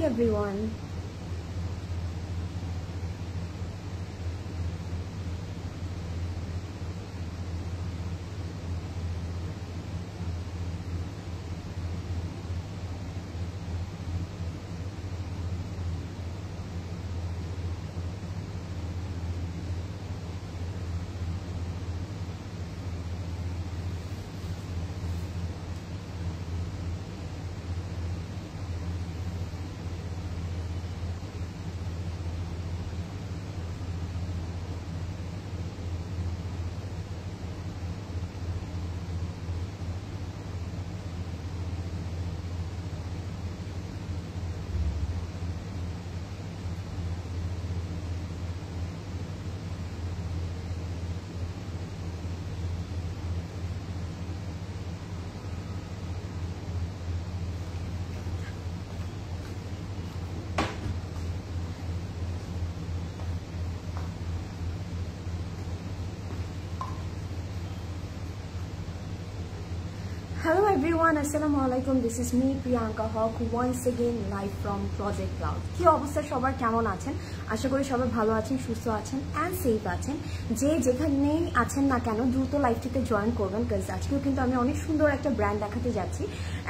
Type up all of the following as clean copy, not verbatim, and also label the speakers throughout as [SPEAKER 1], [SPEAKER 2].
[SPEAKER 1] everyone. Hello everyone, Assalamualaikum. This is me Priyanka Hawk once again live from Project Cloud. কি অবস্থা সবার, কেমন আছেন? আশা করি সবাই ভালো আছেন, সুস্থ আছেন এন্ড সেফ আছেন। যে যেখানেই আছেন না কেন দ্রুত লাইভটিতে জয়েন করবেন, কারণ আজকেও কিন্তু আমি অনেক সুন্দর একটা ব্র্যান্ড দেখাতে যাচ্ছি।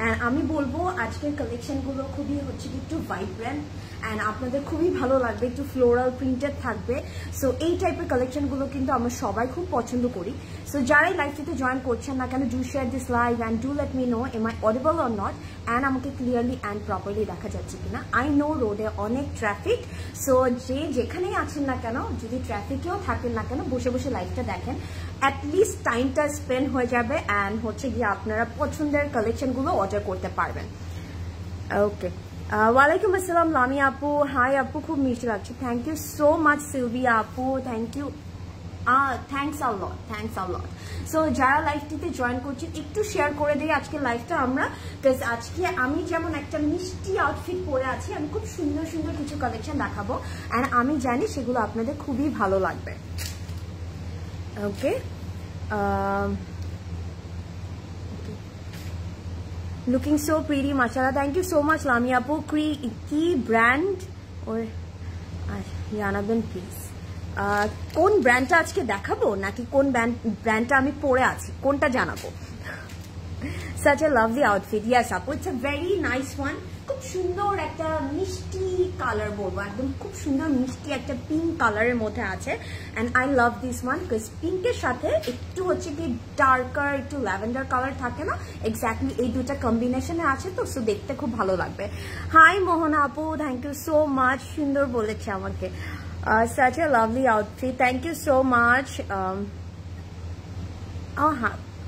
[SPEAKER 1] এন্ড আমি বলবো আজকের কালেকশনগুলো খুবই হচ্ছে একটু ভাইব্রেন্ট এন্ড আপনাদের খুবই ভালো লাগবে, একটু ফ্লোরাল প্রিন্টেড থাকবে। সো এই টাইপের কালেকশনগুলো কিন্তু আমরা সবাই খুব পছন্দ করি। সো যারাই লাইভটিতে জয়েন করছেন না কেন, do share this live and do let me know am I audible or not and আমাকে ক্লিয়ারলি এন্ড প্রপারলি দেখা যাচ্ছে কিনা। আই নো রোডে অনেক ট্রাফিক, সো যে যেখানেই আছেন না কেন, যদি ট্রাফিকেও থাকেন না কেন, বসে বসে লাইভটা দেখেন, অ্যাটলিস্ট টাইমটা স্পেন্ড হয়ে যাবে এন্ড হচ্ছে গিয়ে আপনারা পছন্দের কালেকশনগুলো অর্ডার করতে পারবেন। ওকে, ওয়ালাইকুম আসসালাম লামি আপু, হাই আপু, খুব মিষ্টি লাগছে, thank you so much Sylvia আপু, thank you, thanks a lot. So যারা লাইভটিতে জয়েন করছেন একটু শেয়ার করে দিই আজকে লাইভটা আমরা, বিকজ আজকে আমি যেমন একটা মিষ্টি আউটফিট পরে আছি, আমি খুব সুন্দর সুন্দর কিছু কালেকশন দেখাবো এন্ড আমি জানি সেগুলো আপনাদের খুবই ভালো লাগবে। ওকে, লুকিং সো প্রিটি মাশাআল্লাহ, thank you so much Lami আপু। কি ব্র্যান্ড ওর জানাবেন প্লিজ। কোন ব্র্যান্ডটা আজকে দেখাবো নাকি কোন ব্র্যান্ডটা আমি পরে আছি কোনটা জানাবো। such a lovely outfit, yes আপু, it's a very nice one, খুব সুন্দর একটা মিষ্টি কালার বলবো, একদম খুব সুন্দর মিষ্টি একটা পিঙ্ক কালারের মধ্যে আছে and I love this one, because পিঙ্কের সাথে একটু হচ্ছে কি ডার্কার একটু ল্যাভেন্ডার কালার থাকে না, এক্স্যাক্টলি এই দুটা কম্বিনেশনে আছে, তো সো দেখতে খুব ভালো লাগবে। হাই মোহনা আপু, থ্যাংক ইউ সো মাচ, সুন্দর বলেছে আমাকে। Such a lovely outfit, thank you so much.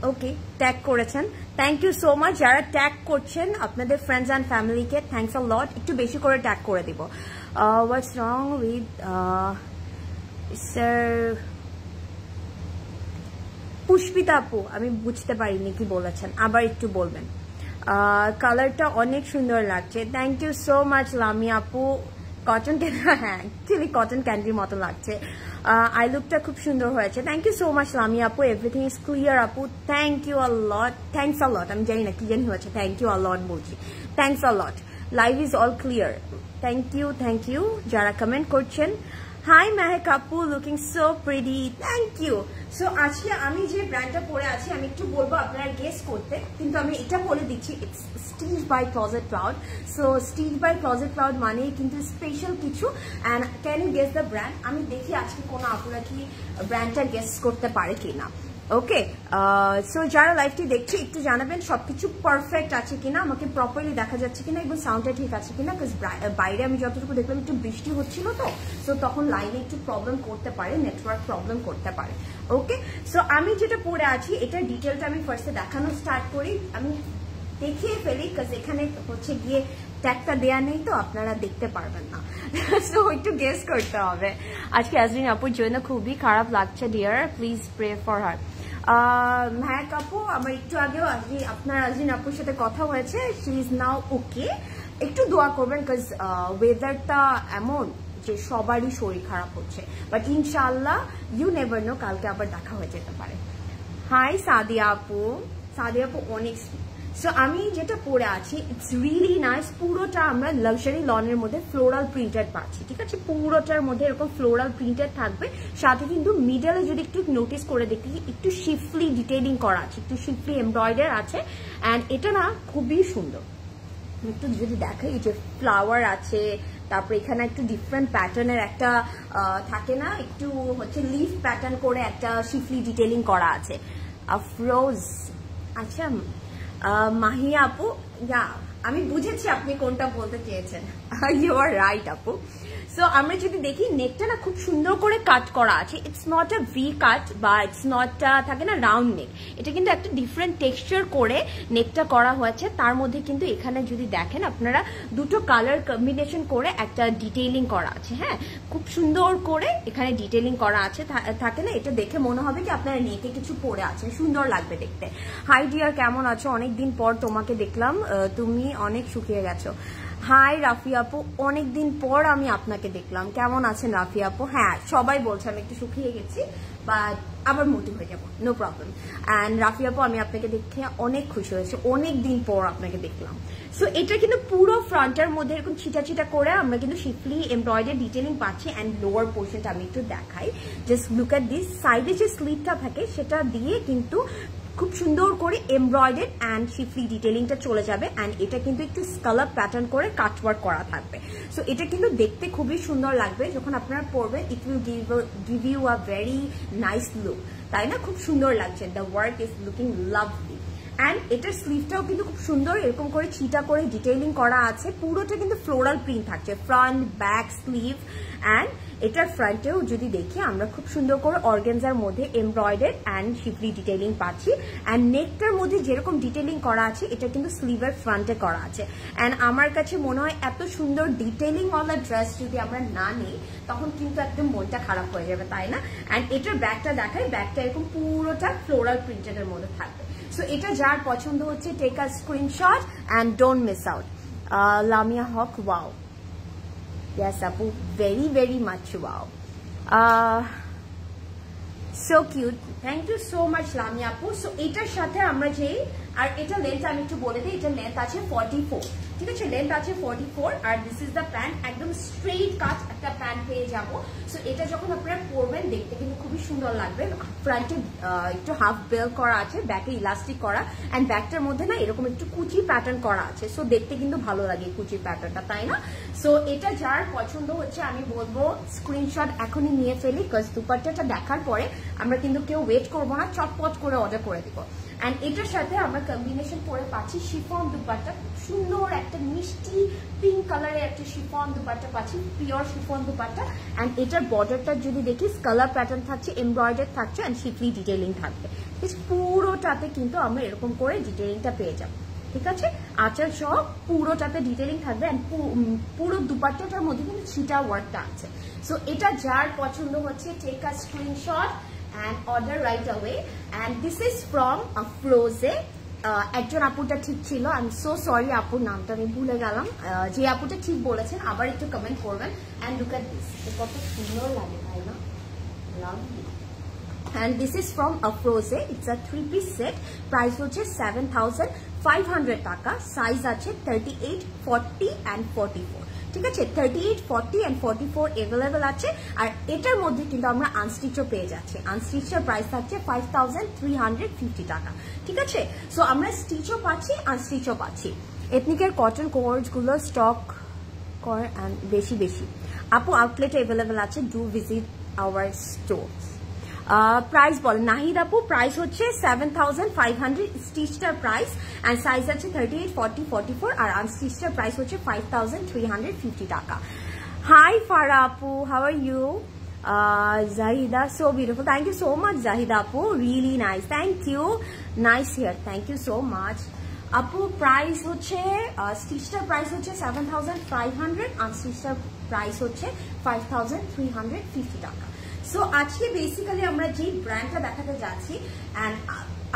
[SPEAKER 1] Okay, tag করেছেন, থ্যাংক ইউ সো মাচ। যারা ট্যাগ করছেন আপনাদের ফ্রেন্ডস অ্যান্ড ফ্যামিলিকে থ্যাংকস আ লট, একটু বেশি করে ট্যাগ করে দিব। হোয়াটস রং উইথ স্যার পুষ্পিতা আপু, আমি বুঝতে পারিনি কি বলেছেন, আবার একটু বলবেন। কালারটা অনেক সুন্দর লাগছে, thank you so much Lami আপু। কটন ক্যান্ডি, হ্যাঁ অ্যাকচুয়ালি কটন ক্যান্ডির মতো লাগছে। আই লুকটা খুব সুন্দর হয়েছে, thank you so much Lami আপু, এভরিথিং ইজ ক্লিয়ার আপু, thank you a lot, thanks a lot, আমি জানি না কি জানি হয়েছে, থ্যাংক ইউ আ লট বলছি, thanks a lot, live is all clear, thank you যারা কমেন্ট করছেন। হাই মেহেক আপু, looking so pretty, thank you. So আজকে আমি যে ব্র্যান্ডটা পরে আছি আমি একটু বলবো আপনারা গেস করতে, কিন্তু আমি এটা বলে দিচ্ছি, it's Stitch by Closet Cloud. So Stitch by Closet Cloud মানে কিন্তু স্পেশাল কিছু, and can you guess the brand. আমি দেখি আজকে কোনো আপনারা কি ব্র্যান্ডটা গেস করতে পারে কিনা। ওকে, সো যারা লাইভটি দেখছে একটু জানাবেন সবকিছু পারফেক্ট আছে কিনা, আমাকে প্রপারলি দেখা যাচ্ছে কিনা এবং সাউন্ডটা ঠিক আছে কিনা, বিকজ বাইরে আমি যতটুকু দেখলাম একটু বৃষ্টি হচ্ছিল, তো সো তখন লাইনে একটু প্রবলেম করতে পারে, নেটওয়ার্ক প্রবলেম করতে পারে। ওকে, সো আমি যেটা পরে আছি এটার ডিটেলটা আমি ফার্স্টে দেখানো স্টার্ট করি, আমি দেখিয়ে ফেলি, বিকজ এখানে হচ্ছে গিয়ে ট্যাগটা দেয়া নেই তো আপনারা দেখতে পারবেন না, সো একটু গেস করতে হবে। আজকে আজরিন আপুর জন্য খুবই খারাপ লাগছে dear, please pray for her. হ্যাঁ আপু, আমার একটু আগেও আপনার আজরিন আপুর সাথে কথা হয়েছে, শি ইজ নাও ওকে, একটু দোয়া করবেন, বিকজ ওয়েদারটা এমন যে সবারই শরীর খারাপ হচ্ছে, বাট ইনশাআল্লাহ ইউ নেভার নো, কালকে আবার দেখা হয়ে যেতে পারে। হাই সাদিয়া আপু, অনেক সো আমি যেটা পরে আছি ইটস রিয়েলি নাইস, পুরোটা আমরা লাক্সারি লনের মধ্যে ফ্লোরাল প্রিন্টেড পাচ্ছি, ঠিক আছে? পুরোটার মধ্যে এরকম ফ্লোরাল প্রিন্টেড থাকবে, সাথে কিন্তু মিডলে যদি একটু নোটিস করে দেখি একটু শিফলি ডিটেইলিং করা আছে, একটু শিফলি এমব্রয়ডার আছে, অ্যান্ড এটা না খুবই সুন্দর। একটু যদি দেখাই, এই যে ফ্লাওয়ার আছে, তারপর এখানে একটু ডিফারেন্ট প্যাটার্নের একটা থাকে না, একটু হচ্ছে লিফ প্যাটার্ন করে একটা শিফলি ডিটেইলিং করা আছে। আফরোজ, আচ্ছা মাহিয়া আপু, ইয়া আমি বুঝেছি আপনি কোনটা বলতে চেয়েছেন, ইউ আর রাইট আপু। সো আমরা যদি দেখি নেকটা না খুব সুন্দর করে কাট করা আছে, ইটস নট আ ভি কাট বা ইটস নট থাকে না রাউন্ড নেক, এটা কিন্তু একটা ডিফারেন্ট টেক্সচার করে নেকটা করা হয়েছে। তার মধ্যে কিন্তু এখানে যদি দেখেন আপনারা দুটো কালার কম্বিনেশন করে একটা ডিটেইলিং করা আছে, হ্যাঁ খুব সুন্দর করে এখানে ডিটেইলিং করা আছে, থাকে না, এটা দেখে মনে হবে কি আপনারা নেকে কিছু পরে আছেন, সুন্দর লাগবে দেখতে। হাই ডিয়ার, কেমন আছো? অনেকদিন পর তোমাকে দেখলাম, তুমি অনেক শুকিয়ে গেছো। হাই রাফি আপু, অনেকদিন পর আমি আপনাকে দেখলাম, কেমন আছেন রাফি আপু? হ্যাঁ সবাই বলছে আমি একটু শুকিয়ে গেছি, বাট আবার মোটি হয়ে যাবো, নো প্রবলেম। অ্যান্ড রাফি আপু আমি আপনাকে দেখে অনেক খুশি হয়েছে, অনেক দিন পর আপনাকে দেখলাম। সো এটা কিন্তু পুরো ফ্রন্টের মধ্যে এরকম ছিটা ছিটা করে আমরা কিন্তু শিফলি এমব্রয়ডারি ডিটেইলিং পাচ্ছি। অ্যান্ড লোয়ার পোর্শনটা আমি একটু দেখাই, জাস্ট লুক এট দিস, সাইডে যে স্লিভটা থাকে সেটা দিয়ে কিন্তু খুব সুন্দর করে এমব্রয়ডারি অ্যান্ড শিফলি ডিটেইলিংটা চলে যাবে, অ্যান্ড এটা কিন্তু একটু স্কালার প্যাটার্ন করে কাটওয়ার্ক করা থাকবে। সো এটা কিন্তু দেখতে খুবই সুন্দর লাগবে যখন আপনারা পরবেন, it will give you a very nice look, তাই না? খুব সুন্দর লাগছে, the work is looking lovely. And এটার স্লিভটাও কিন্তু খুব সুন্দর এরকম করে ছিটা করে ডিটেইলিং করা আছে, পুরোটা কিন্তু ফ্লোরাল প্রিন্ট থাকছে, ফ্রন্ট ব্যাক স্লিভ। অ্যান্ড এটার ফ্রন্টেও যদি দেখি আমরা খুব সুন্দর করে অর্গানজার মধ্যে এমব্রয়ডারি অ্যান্ড শিফলি ডিটেইলিং পাচ্ছি, অ্যান্ড নেকটার মধ্যে যেরকম ডিটেইলিং করা আছে এটা কিন্তু স্লিভের ফ্রন্টে করা আছে। অ্যান্ড আমার কাছে মনে হয় এত সুন্দর ডিটেইলিং ওয়ালা ড্রেস যদি আমরা না নিই তখন কিন্তু একদম মনটা খারাপ হয়ে যাবে, তাই না? অ্যান্ড এটার ব্যাগটা দেখায়, ব্যাগটা এরকম পুরোটা ফ্লোরাল প্রিন্টেডের মধ্যে থাকবে। সো এটা যার পছন্দ হচ্ছে take a screenshot and don't miss out. Lamia Haque, wow, yes apu, very very much wow, so cute, thank you so much Lamia apu। so এটার সাথে আমরা যে, আর এটা লেন্থ আমি একটু বলে দিই, এটা লেন্থ আছে 44, ঠিক আছে? লেন্থ আছে 44, আর দিস ইজ দ্য প্যান্ট, একদম স্ট্রেট কাট একটা প্যান্ট পেয়ে যাব। সো এটা যখন আপনারা পরবেন দেখতে কিন্তু খুবই সুন্দর লাগবে। ফ্রন্টে একটু হাফ বেল করা আছে, ব্যাকে ইলাস্টিক করা, অ্যান্ড ব্যাকটার মধ্যে না এরকম একটু কুচি প্যাটার্ন করা আছে, সো দেখতে কিন্তু ভালো লাগে কুচি প্যাটার্নটা, তাই না? সো এটা যার পছন্দ হচ্ছে আমি বলবো স্ক্রিনশট এখনই নিয়ে ফেলি, বিকজ দুপাট্টাটা দেখার পরে আমরা কিন্তু কেউ ওয়েট করবো না, চটপট করে অর্ডার করে দিব। অ্যান্ড এটার সাথে আমরা কম্বিনেশন করে পাচ্ছি শিফন দুপাট্টা, সুন্দর একটা মিষ্টি পিঙ্ক কালারের একটা শিফন দুপাট্টা পাচ্ছি, পিওর শিফন দুপাট্টা। অ্যান্ড এটার বর্ডারটা যদি দেখি কালার প্যাটার্ন থাকছে, এমব্রয়ডারি থাকছে, অ্যান্ড শিফলি ডিটেইলিং থাকবে, পুরোটাতে কিন্তু আমরা এরকম করে ডিটেইলিংটা পেয়ে যাবো, ঠিক আছে? আঁচল সহ পুরোটাতে ডিটেইলিং থাকবে, অ্যান্ড পুরো দুপাট্টাটার মধ্যে কিন্তু ছিটা ওয়ার্কটা আছে। সো এটা যার পছন্দ হচ্ছে take a screenshot and order right away, and this is from Afroze। একজন আপুটা ঠিক ছিল, আই এম সো সরি আপুর নামটা আমি ভুলে গেলাম, যে আপুটা ঠিক বলেছেন আবার একটু কমেন্ট করবেন। অ্যান্ড লুক এট দিস, কত সুন্দর লাগে তাই না, lovely. and this is from Afroze, it's a 3-piece set, price হচ্ছে 7500 টাকা, সাইজ আছে 38, 40 and 44, ঠিক আছে? 38, 40 and 44 অ্যাভেলেবেল আছে। আর এটার মধ্যে কিন্তু আমরা আনস্টিচও পেয়ে যাচ্ছি, আনস্টিচের প্রাইস থাকছে 5350 টাকা, ঠিক আছে? সো আমরা স্টিচও পাচ্ছি, আনস্টিচও পাচ্ছি। এথনিকের কটন কোয়ার্স গুলো স্টক করে বেশি বেশি আপু, আউটলেটে অ্যাভেলেবেল আছে, do visit our store. Price বল নাহিদ আপু, প্রাইস হচ্ছে 7500 স্টিচটার প্রাইস, অ্যান্ড সাইজ আছে 38, 40, 44, আর আনস্টিচটার প্রাইস হচ্ছে 5350 টাকা। হাই ফারা আপু, how are you? Zahida, so beautiful, thank you so much Zahida apu, really nice, thank you, nice here, thank you so much আপু। Price হচ্ছে স্টিচটার price হচ্ছে 7500, আনস্টিচটার প্রাইস হচ্ছে 5350 টাকা। সো আজকে বেসিক্যালি আমরা যে ব্র্যান্ডটা দেখাতে যাচ্ছি, অ্যান্ড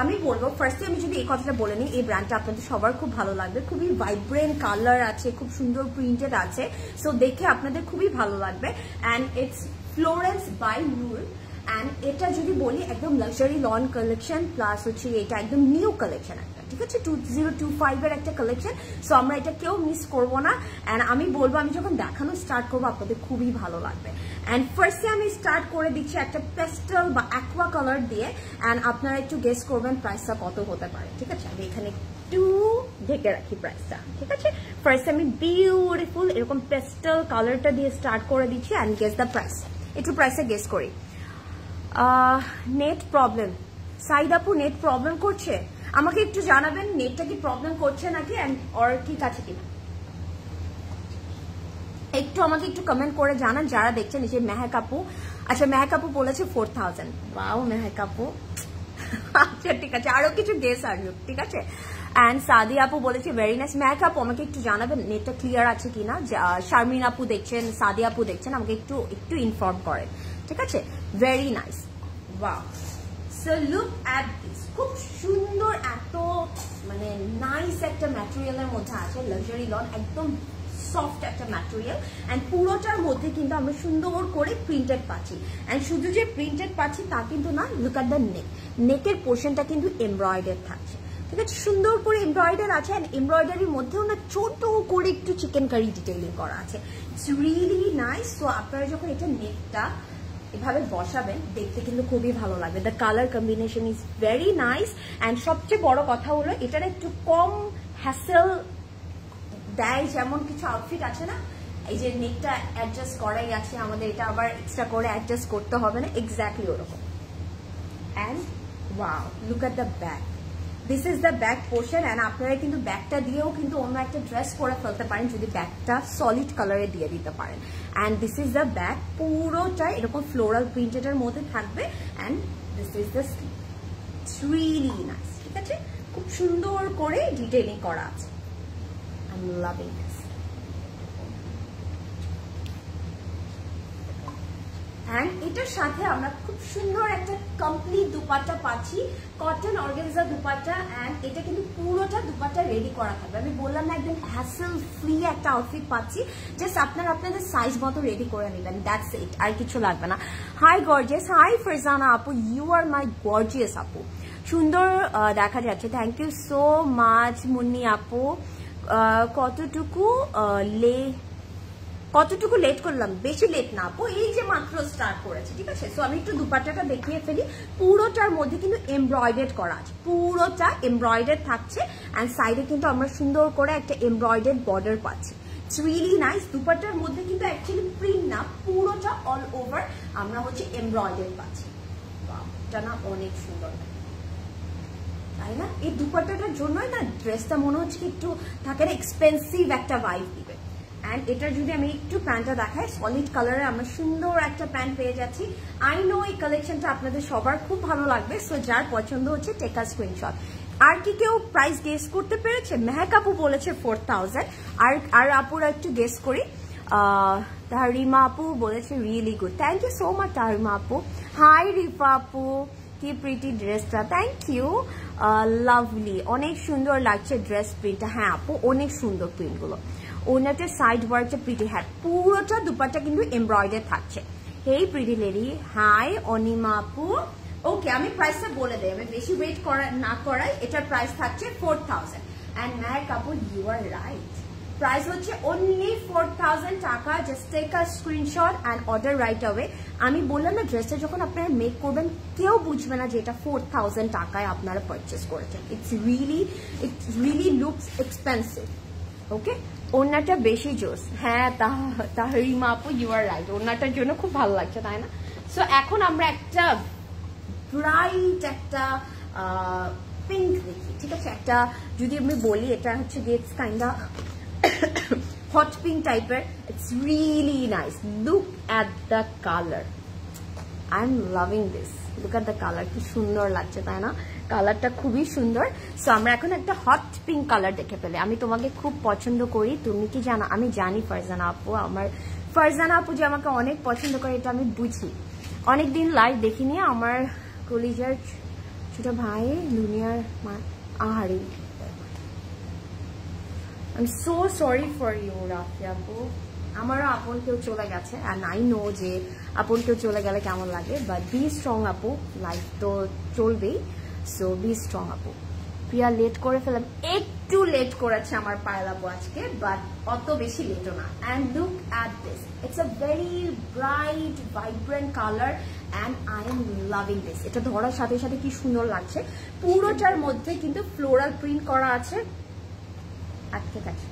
[SPEAKER 1] আমি বলবো ফার্স্টে আমি যদি এই কথাটা বলে নিই, এই ব্র্যান্ডটা আপনাদের সবার খুব ভালো লাগবে, খুবই ভাইব্রেন্ট কালার আছে, খুব সুন্দর প্রিন্টেড আছে, সো দেখে আপনাদের খুবই ভালো লাগবে। And it's Florence by Noor, and এটা যদি বলি একদম লাক্সারি লন কালেকশন, প্লাস হচ্ছে এটা একদম নিউ কালেকশন একটা, ঠিক আছে 2025 এর একটা কালেকশন সো আমরা এটা কেউ মিস করব না এন্ড আমি বলবো আমি যখন দেখানো স্টার্ট করব আপনাদের খুবই ভালো লাগবে এন্ড ফার্স্টে আমি স্টার্ট করে দিচ্ছি একটা পেস্টেল বা অ্যাকোয়া কালার দিয়ে এন্ড আপনারা একটু গেস করবেন প্রাইসটা কত হতে পারে ঠিক আছে আমি এখানে একটু ঢেকে রাখি প্রাইসটা ঠিক আছে ফার্স্টে আমি বিউটিফুল এরকম পেস্টেল কালারটা দিয়ে স্টার্ট করে দিচ্ছি এন্ড গেস দ্য প্রাইস একটু প্রাইসে গেস করি নেট প্রবলেম সাইদ আপু নেট প্রবলেম করছে আমাকে একটু জানাবেন নেটটা কি প্রবলেম করছে নাকি আর ঠিক আছে কিনা একটু আমাকে একটু কমেন্ট করে জানান যারা দেখছেন এই যে মেহেক আপু আচ্ছা মেহেক আপু বলেছে 4000 ওয়াও মেহেক আপু আচ্ছা ঠিক আছে আরো কিছু গেস আসবে ঠিক আছে এন্ড সাদি আপু বলেছে ভেরি নাইস মেহেক আপু আমাকে একটু জানাবেন নেটটা ক্লিয়ার আছে কিনা শারমিন আপু দেখছেন সাদি আপু দেখছেন আমাকে একটু ইনফর্ম করেন ঠিক আছে very nice wow so look at this খুব সুন্দর এত মানে নাইস একটা ম্যাটেরিয়ালের মধ্যে আছে লাক্সারি লন একদম সফট একটা ম্যাটেরিয়াল এন্ড পুরোটার মধ্যে কিন্তু আমরা সুন্দর করে প্রিন্টেড পাচ্ছি এন্ড শুধু যে প্রিন্টেড পাচ্ছি তা কিন্তু না লুক অ্যাট দ্য নেকের পোর্শনটা কিন্তু এমব্রয়ডারি থাকছে ঠিক আছে সুন্দর করে এমব্রয়ডারি আছে এন্ড এমব্রয়ডারির মধ্যেও না ছোট করে একটু চিকেন কারি ডিটেইলিং করা আছে ইটস রিয়েলি নাইস সো আপনারা যখন এটা নেকটা এভাবে বসাবেন দেখতে কিন্তু খুবই ভালো লাগবে the colour combination is very nice and সবচেয়ে বড় কথা হলো এটার একটু কম হ্যাসেল দেয় যেমন কিছু আউটফিট আছে না এই যে নেকটা অ্যাডজাস্ট করাই আছে আমাদের এটা আবার এক্সট্রা করে অ্যাডজাস্ট করতে হবে না এক্স্যাক্টলি ওরকম and wow look at the back this is the back portion and আপনারা কিন্তু ব্যাকটা দিয়েও কিন্তু অন্য একটা ড্রেস করে ফেলতে পারেন যদি ব্যাকটা সলিড কালারে দিয়ে দিতে পারেন and this is the back পুরোটা এরকম ফ্লোরাল প্রিন্টেডের মধ্যে থাকবে and this is the sleeve it's really nice ঠিক আছে খুব সুন্দর করে ডিটেইলিং করা আছে I'm loving this. And এটার সাথে আমরা খুব সুন্দর একটা কমপ্লিট দুপাট্টা পাচ্ছি কটন অর্গানজা দুপাট্টা এন্ড এটা কিন্তু পুরোটা দুপাট্টা রেডি করা থাকবে আমি বললাম না একদম হ্যাসেল ফ্রি একটা আউটফিট পাচ্ছি জাস্ট আপনারা আপনাদের সাইজ মতো রেডি করে নেবেন দ্যাটস ইট আর কিছু লাগবে না হাই গর্জিয়াস হাই ফারজানা আপু ইউ আর মাই গর্জিয়াস আপু সুন্দর দেখা যাচ্ছে thank you so much Munni আপু কতটুকু লেট করলাম বেশি লেট না আপু এই যে মাত্র স্টার্ট করেছে ঠিক আছে সো আমি একটু দুপাট্টাটা দেখিয়ে ফেলি পুরোটার মধ্যে কিন্তু এমব্রয়ডারি করা আছে পুরোটা এমব্রয়ডারি থাকছে এন্ড সাইডে কিন্তু আমরা সুন্দর করে একটা এমব্রয়ডারি বর্ডার পাচ্ছি ইটস রিয়েলি নাইস দুপাট্টার মধ্যে কিন্তু অ্যাকচুয়ালি প্রিন্ট না পুরোটা অল ওভার আমরা হচ্ছে এমব্রয়ডারি পাচ্ছি এটা না অনেক সুন্দর তাই না এই দুপাট্টাটার জন্যই না ড্রেসটা মনে হচ্ছে একটু থাকে না এক্সপেন্সিভ একটা ভাইব দিবে এন্ড এটা যদি আমি একটু প্যান্টটা দেখাই সলিড কালারে আমরা সুন্দর একটা প্যান্ট পেয়ে যাচ্ছি আই নো এই কালেকশনটা আপনাদের সবার খুব ভালো লাগবে সো যার পছন্দ হচ্ছে টেক আ স্ক্রিনশট আর কি কেউ প্রাইস গেস করতে পেরেছে মেহেক আপু বলেছে 4000 আর আপুরা একটু গেস করি তাহরিমা আপু বলেছে really good thank you so much Tahrima আপু হাই রিফা আপু কি প্রিটি ড্রেসটা থ্যাংক ইউ লাভলি অনেক সুন্দর লাগছে ড্রেস প্রিন্টটা হ্যাঁ আপু অনেক সুন্দর প্রিন্টগুলো ওনাটা সাইড ওয়ার্কটা প্রিটি হ্যাঁ পুরোটা দুপাট্টা কিন্তু এমব্রয়ডারি থাকছে হেই প্রিটি লেডি হাই অনিমা আপু ওকে আমি প্রাইসটা বলে দেই আমি বেশি ওয়েট না করাই এটার প্রাইস থাকছে 4000 এন্ড মেহেক আপু ইউ আর রাইট প্রাইস হচ্ছে অনলি 4000 টাকা just take a screenshot and order right away আমি বললাম না ড্রেসটা যখন আপনারা মেক করবেন কেউ বুঝবে না যে এটা 4000 টাকায় আপনারা পারচেজ করেছেন ইটস রিয়েলি লুকস এক্সপেন্সিভ ওকে ওড়নাটা বেশি জোস হ্যাঁ তাহরিমা আপু ইউ আর রাইট ওড়নাটার জন্য খুব ভালো লাগছে তাই না সো এখন আমরা একটা ব্রাইট একটা পিঙ্ক দেখি ঠিক আছে একটা যদি আমি বলি এটা হচ্ছে gets kind of hot pink type it's really nice look at the color I'm loving this look at the color কি সুন্দর লাগছে তাই না কালারটা খুবই সুন্দর সো আমরা এখন একটা হট পিঙ্ক কালার দেখে পেলে আমি তোমাকে খুব পছন্দ করি তুমি কি জানো আমি জানি ফারজানা আপু আমার ফারজানা আপু যে আমাকে অনেক পছন্দ করে এটা আমি বুঝি অনেকদিন লাইভ দেখিনি আমার কলিজার ছোট ভাই দুনিয়ার আহারি I'm so sorry for you Rafia আপু আমারও আপন কেউ চলে গেছে and I know যে আপন কেউ চলে গেলে কেমন লাগে but be strong আপু লাইফ তো চলবেই so be strong আপু প্রিয়া লেট করে ফেলাম, একটু লেট করেছে আমার পায়েল আপু আজকে, বাট অত বেশি লেটও না। And look at this, it's a very bright vibrant colour and I am loving this. এটা ধরার সাথে সাথে কি সুন্দর লাগছে। পুরোটার মধ্যে কিন্তু ফ্লোরাল প্রিন্ট করা আছে, আটকে গেছে,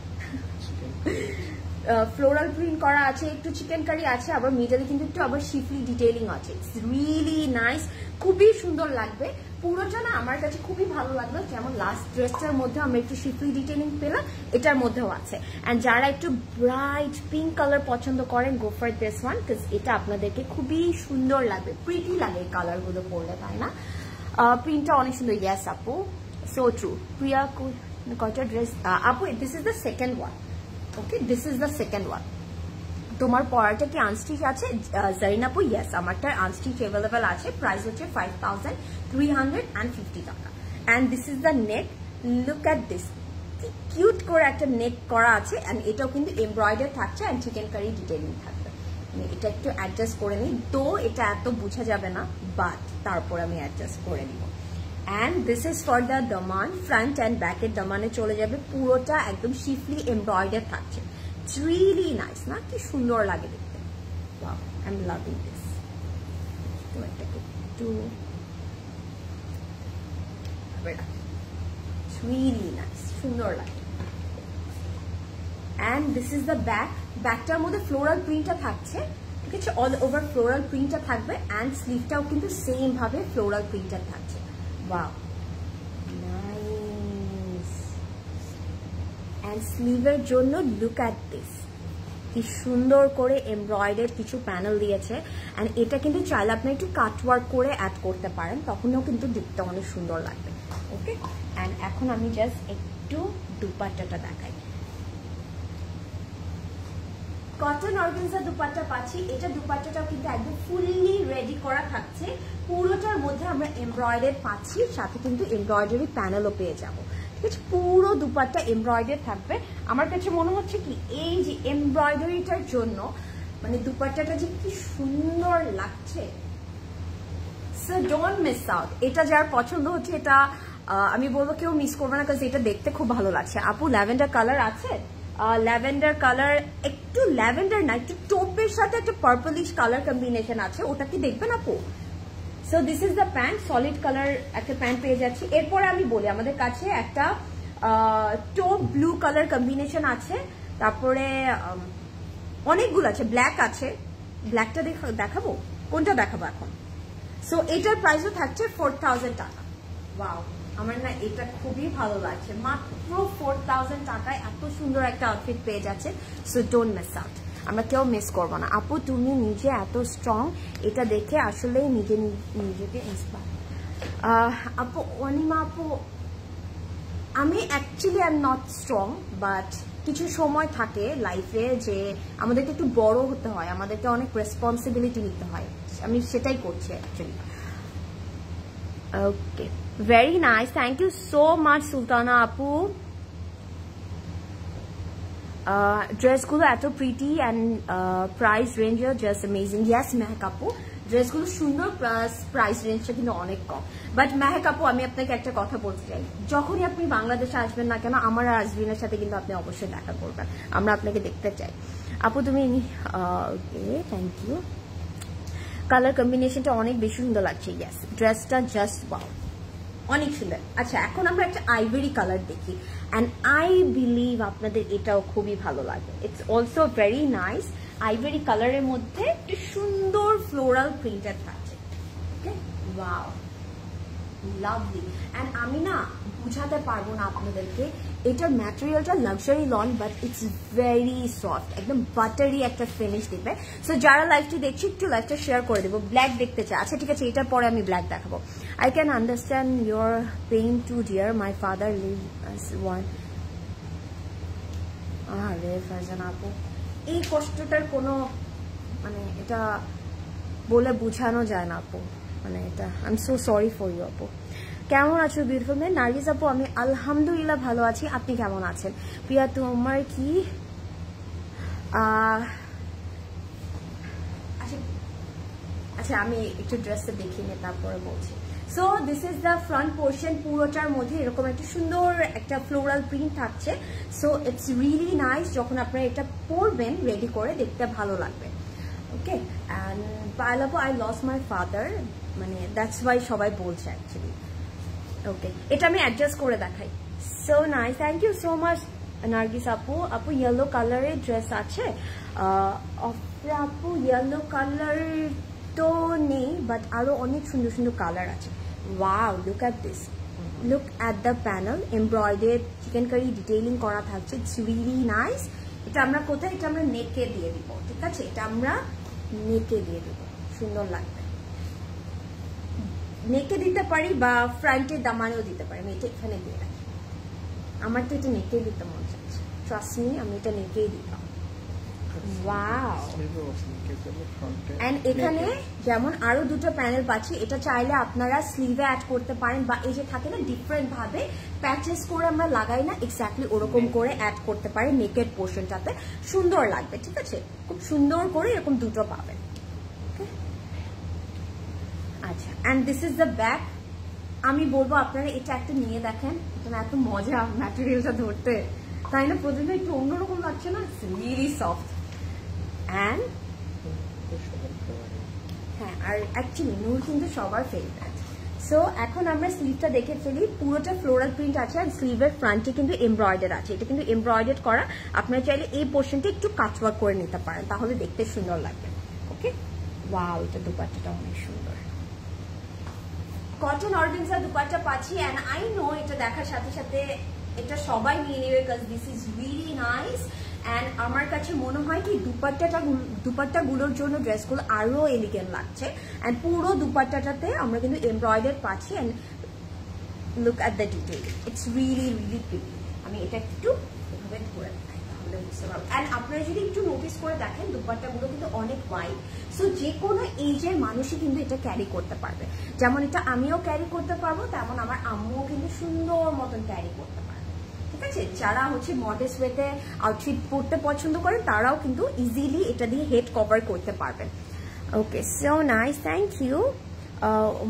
[SPEAKER 1] ফ্লোরাল প্রিন্ট করা আছে, একটু চিকেন কারি আছে, আবার মিডলে কিন্তু একটু আবার শিফলি ডিটেইলিং আছে। ইটস রিয়েলি নাইস, খুবই সুন্দর লাগবে পুরোটা না। আমার কাছে খুবই ভালো লাগলো, যেমন লাস্ট ড্রেসটার মধ্যে আমরা একটু শিফলি ডিটেইলিং পেলাম, এটার মধ্যেও আছে। অ্যান্ড যারা একটু ব্রাইট পিঙ্ক কালার পছন্দ করেন, গো ফর দিস ওয়ান, বিকজ এটা আপনাদেরকে খুবই সুন্দর লাগবে, প্রিটি লাগে এই কালারগুলো পরলে, তাই না? প্রিন্টটা অনেক সুন্দর। ইয়েস আপু, সো ট্রু। প্রিয়া কয়টা ড্রেস আপু? This is the second one. Okay, this is the second one. তোমার পরাটা কি আনস্টিচ আছে জারিন আপু? ইয়েস, আমারটা আনস্টিচ অ্যাভেলেবেল আছে। প্রাইস হচ্ছে 5350 টাকা। And this is the neck, look at this, কি কিউট করে একটা নেক করা আছে। অ্যান্ড এটাও কিন্তু এমব্রয়ডারি থাকছে অ্যান্ড চিকেন কারি ডিটেইলিং থাকবে। এটা একটু অ্যাডজাস্ট করে নিই, তো এটা এত বোঝা যাবে না, বাট তারপর আমি অ্যাডজাস্ট করে নিব। And this is for the Daman, front and ব্যাকের দামানে চলে যাবে, পুরোটা একদম শিফলি এমব্রয়ডারি থাকছে। It's really nice, না? কি সুন্দর লাগে দেখতে। Wow, I'm loving this. তো এটাকে একটু It's really nice, সুন্দর লাগে। And this is the back. ব্যাকটার মধ্যে ফ্লোরাল প্রিন্টটা থাকছে, ঠিক আছে? অল ওভার ফ্লোরাল প্রিন্টটা থাকবে, অ্যান্ড স্লিভটাও কিন্তু সেম ভাবে ফ্লোরাল প্রিন্টটা থাকছে। Wow, nice. And স্লিভের জন্য লুক অ্যাট দিস, কি সুন্দর করে এমব্রয়ডারি কিছু প্যানেল দিয়েছে। অ্যান্ড এটা কিন্তু চাইলে আপনি একটু কাটওয়ার্ক করে অ্যাড করতে পারেন, তখনও কিন্তু দেখতে অনেক সুন্দর লাগবে। ওকে, অ্যান্ড এখন আমি জাস্ট একটু দুপাট্টাটা দেখাই। কটন অর্গানজা দুপাট্টা পাচ্ছি। এটা দুপাট্টাটাও কিন্তু একদম ফুললি রেডি করা থাকছে, পুরোটার মধ্যে আমরা এমব্রয়ডারি পাচ্ছি, সাথে কিন্তু এমব্রয়ডারি প্যানেলও পেয়ে যাবো। ঠিক আছে, পুরো দুপাট্টা এমব্রয়ডারি থাকবে। আমার কাছে মনে হচ্ছে কি এই যে এমব্রয়ডারিটার জন্য মানে দুপাট্টাটা যে কি সুন্দর লাগছে। So don't miss out. এটা যার পছন্দ হচ্ছে, এটা আমি বলবো কেউ মিস করবে না, কারণ এটা দেখতে খুব ভালো লাগছে। আপু ল্যাভেন্ডার কালার আছে? ল্যাভেন্ডার কালার, একটু ল্যাভেন্ডার না, একটু টোপের সাথে একটা পার্পলিশ কালার কম্বিনেশন আছে, ওটা কি দেখবেন আপু? So this is the pant, solid colour একটা প্যান্ট পেয়ে যাচ্ছি। এরপরে আমি বলি আমাদের কাছে একটা টোপ ব্লু কালার কম্বিনেশন আছে, তারপরে অনেকগুলো আছে, ব্ল্যাক আছে। ব্ল্যাকটা দেখাবো, কোনটা দেখাবো এখন? সো এটার প্রাইসও থাকছে 4000 টাকা। ওয়াও, আমার না এটা খুবই ভালো লাগছে। মাত্র 4000 টাকায় এত সুন্দর একটা আউটফিট পেয়ে যাচ্ছে। সো ডোন্ট মিস আউট, আমরা কেউ মিস করবো না। আপু তুমি নিজে এত স্ট্রং, এটা দেখে আসলে নিজেকে ইন্সপায়ার। আপু অনিমা আপু, আমি actually I am not strong, but কিছু সময় থাকে লাইফে যে আমাদেরকে একটু বড় হতে হয়, আমাদেরকে অনেক রেসপন্সিবিলিটি নিতে হয়, আমি সেটাই করছি actually. Okay, very nice, thank you so much Sultana আপু। ড্রেসগুলো এত প্রিটি অ্যান্ড প্রাইস রেঞ্জও জাস্ট অ্যামেজিং। ইয়াস মেহেক আপু, ড্রেসগুলো সুন্দর, প্লাস প্রাইস রেঞ্জটা কিন্তু অনেক কম। বাট মেহেক আপু, আমি আপনাকে একটা কথা বলতে চাই, যখনই আপনি বাংলাদেশে আসবেন না কেন, আমার আর আজরিনের সাথে কিন্তু আপনি অবশ্যই দেখা করবেন, আমরা আপনাকে দেখতে চাই। আপু তুমি ওকে, থ্যাংক ইউ। কালার কম্বিনেশনটা অনেক বেশি সুন্দর লাগছে। ইয়াস, ড্রেসটা জাস্ট ওয়াও, অনেক সুন্দর। আচ্ছা, এখন আমরা একটা আইভরি কালার দেখি, অ্যান্ড আই বিলিভ আপনাদের এটাও খুবই ভালো লাগবে। It's also very nice, ivory কালারের মধ্যে একটু সুন্দর ফ্লোরাল প্রিন্টার থাকছে। ওকে, ওয়াও, লাভলি। অ্যান্ড আমি না বুঝাতে পারবো না আপনাদেরকে, এটার ম্যাটেরিয়ালটা luxury lawn, but it's very soft, একদম বাটারি একটা ফিনিশ দিবে। সো যারা লাইভটি দেখছি, একটু লাইভটা শেয়ার করে দেবো। ব্ল্যাক দেখতে চাই? আচ্ছা ঠিক আছে, এটার পরে আমি ব্ল্যাক দেখাবো। I can understand your pain too, dear. My father lives as one. আরে ফারজানা আপু, এই কষ্টটার কোনো মানে এটা বলে বোঝানো যায় না আপু, মানে এটা I am so sorry for you আপু। কেমন আছো বিউটিফুল মেয়ে? নার্গিস আপু, আমি আলহামদুলিল্লাহ ভালো আছি, আপনি কেমন আছেন? প্রিয়া তোমার কি আচ্ছা আমি একটু ড্রেসটা দেখিয়ে নিয়ে তারপরে বলছি। So this is the front portion, পুরোটার মধ্যে এরকম একটা সুন্দর একটা ফ্লোরাল প্রিন্ট থাকছে। সো ইটস রিয়েলি নাইস, যখন আপনারা এটা পরবেন রেডি করে দেখতে ভালো লাগবে। ওকে, অ্যান্ড পাইলাপু আই লস মাই ফাদার, মানে দ্যাটস ওয়াই সবাই বলছে অ্যাকচুয়ালি। ওকে, এটা আমি অ্যাডজাস্ট করে দেখাই। So nice, thank you so much Nargis আপু। আপু ইয়েলো কালারের ড্রেস আছে? আপু ইয়েলো কালার তো নেই, বাট আরো অনেক সুন্দর সুন্দর কালার আছে। Wow, look at this, look at the panel, embroidery chikankari detailing করা থাকছে। It's really nice. এটা আমরা কোথায়, এটা আমরা নেকে দিয়ে দিব, ঠিক আছে? এটা আমরা নেকে দিয়ে দিব, সুন্দর লাগবে। নেকে দিতে পারি বা ফ্রন্টের দামানেও দিতে পারি। আমি এটা এখানে দিয়ে রাখি, আমার তো এটা নেকেই দিতে মন চাচ্ছে। ট্রাস্ট মি, আমি এটা নেকেই দিতাম। ওয়াও, এন্ড এখানে যেমন আরো দুটো প্যানেল পাচ্ছি, এটা চাইলে আপনারা স্লিভে অ্যাড করতে পারেন, বা এই যে থাকে না ডিফারেন্ট ভাবে প্যাচেস করে আমরা লাগাই না, এক্স্যাক্টলি ওরকম করে অ্যাড করতে পারেন নেকের পোর্শনটাতে, সুন্দর লাগবে। ঠিক আছে, খুব সুন্দর করে এরকম দুটো পাবেন। আচ্ছা, and this is the back. আমি বলবো আপনারা এটা একটা নিয়ে দেখেন, এটা এত মজা ম্যাটেরিয়ালটা ধরতে, তাই না? প্রথমে একটু অন্যরকম লাগছে না? ইটস রিয়েলি সফট অ্যান্ড হ্যাঁ, আর অ্যাকচুয়ালি নূর কিন্তু সবার ফেভারিট। সো এখন আমরা স্লিভটা দেখে ফেলি। পুরোটা ফ্লোরাল প্রিন্ট আছে, আর স্লিভের ফ্রন্টে কিন্তু এমব্রয়ডার আছে। এটা কিন্তু এমব্রয়ডার করা, আপনারা চাইলে এই পোর্শনটা একটু কাটওয়ার্ক করে নিতে পারেন, তাহলে দেখতে সুন্দর লাগবে। ওকে, ওয়াও, এটা দুপাট্টাটা অনেক সুন্দর। কটন অর্গানজা দুপাট্টা পাচ্ছি, অ্যান্ড আই নো এটা দেখার সাথে সাথে এটা সবাই নিয়ে নেবে, because this is really nice. And আমার কাছে মনে হয় কি দুপাট্টাগুলোর জন্য ড্রেসগুলো আরো এলিগেন্ট লাগছে। অ্যান্ড পুরো দুপাট্টাটাতে আমরা কিন্তু এমব্রয়ডার পাচ্ছি, and look at the detail, it's really really pretty. আমি এটা একটু এভাবে ধরে দেখাই, তাহলে বুঝতে পারবো। অ্যান্ড আপনারা যদি একটু নোটিস করে দেখেন, দুপাট্টাগুলো কিন্তু অনেক ওয়াইড, সো যে কোনো এজের মানুষই কিন্তু এটা ক্যারি করতে পারবে। যেমন এটা আমিও ক্যারি করতে পারবো, তেমন আমার আম্মুও কিন্তু সুন্দর মতন ক্যারি করতে পারবে। ঠিক আছে, যারা হচ্ছে মডেস্ট ওয়েতে আউটফিট পরতে পছন্দ করেন, তারাও কিন্তু ইজিলি এটা দিয়ে হেড কভার করতে পারবেন। Okay, so nice, thank you.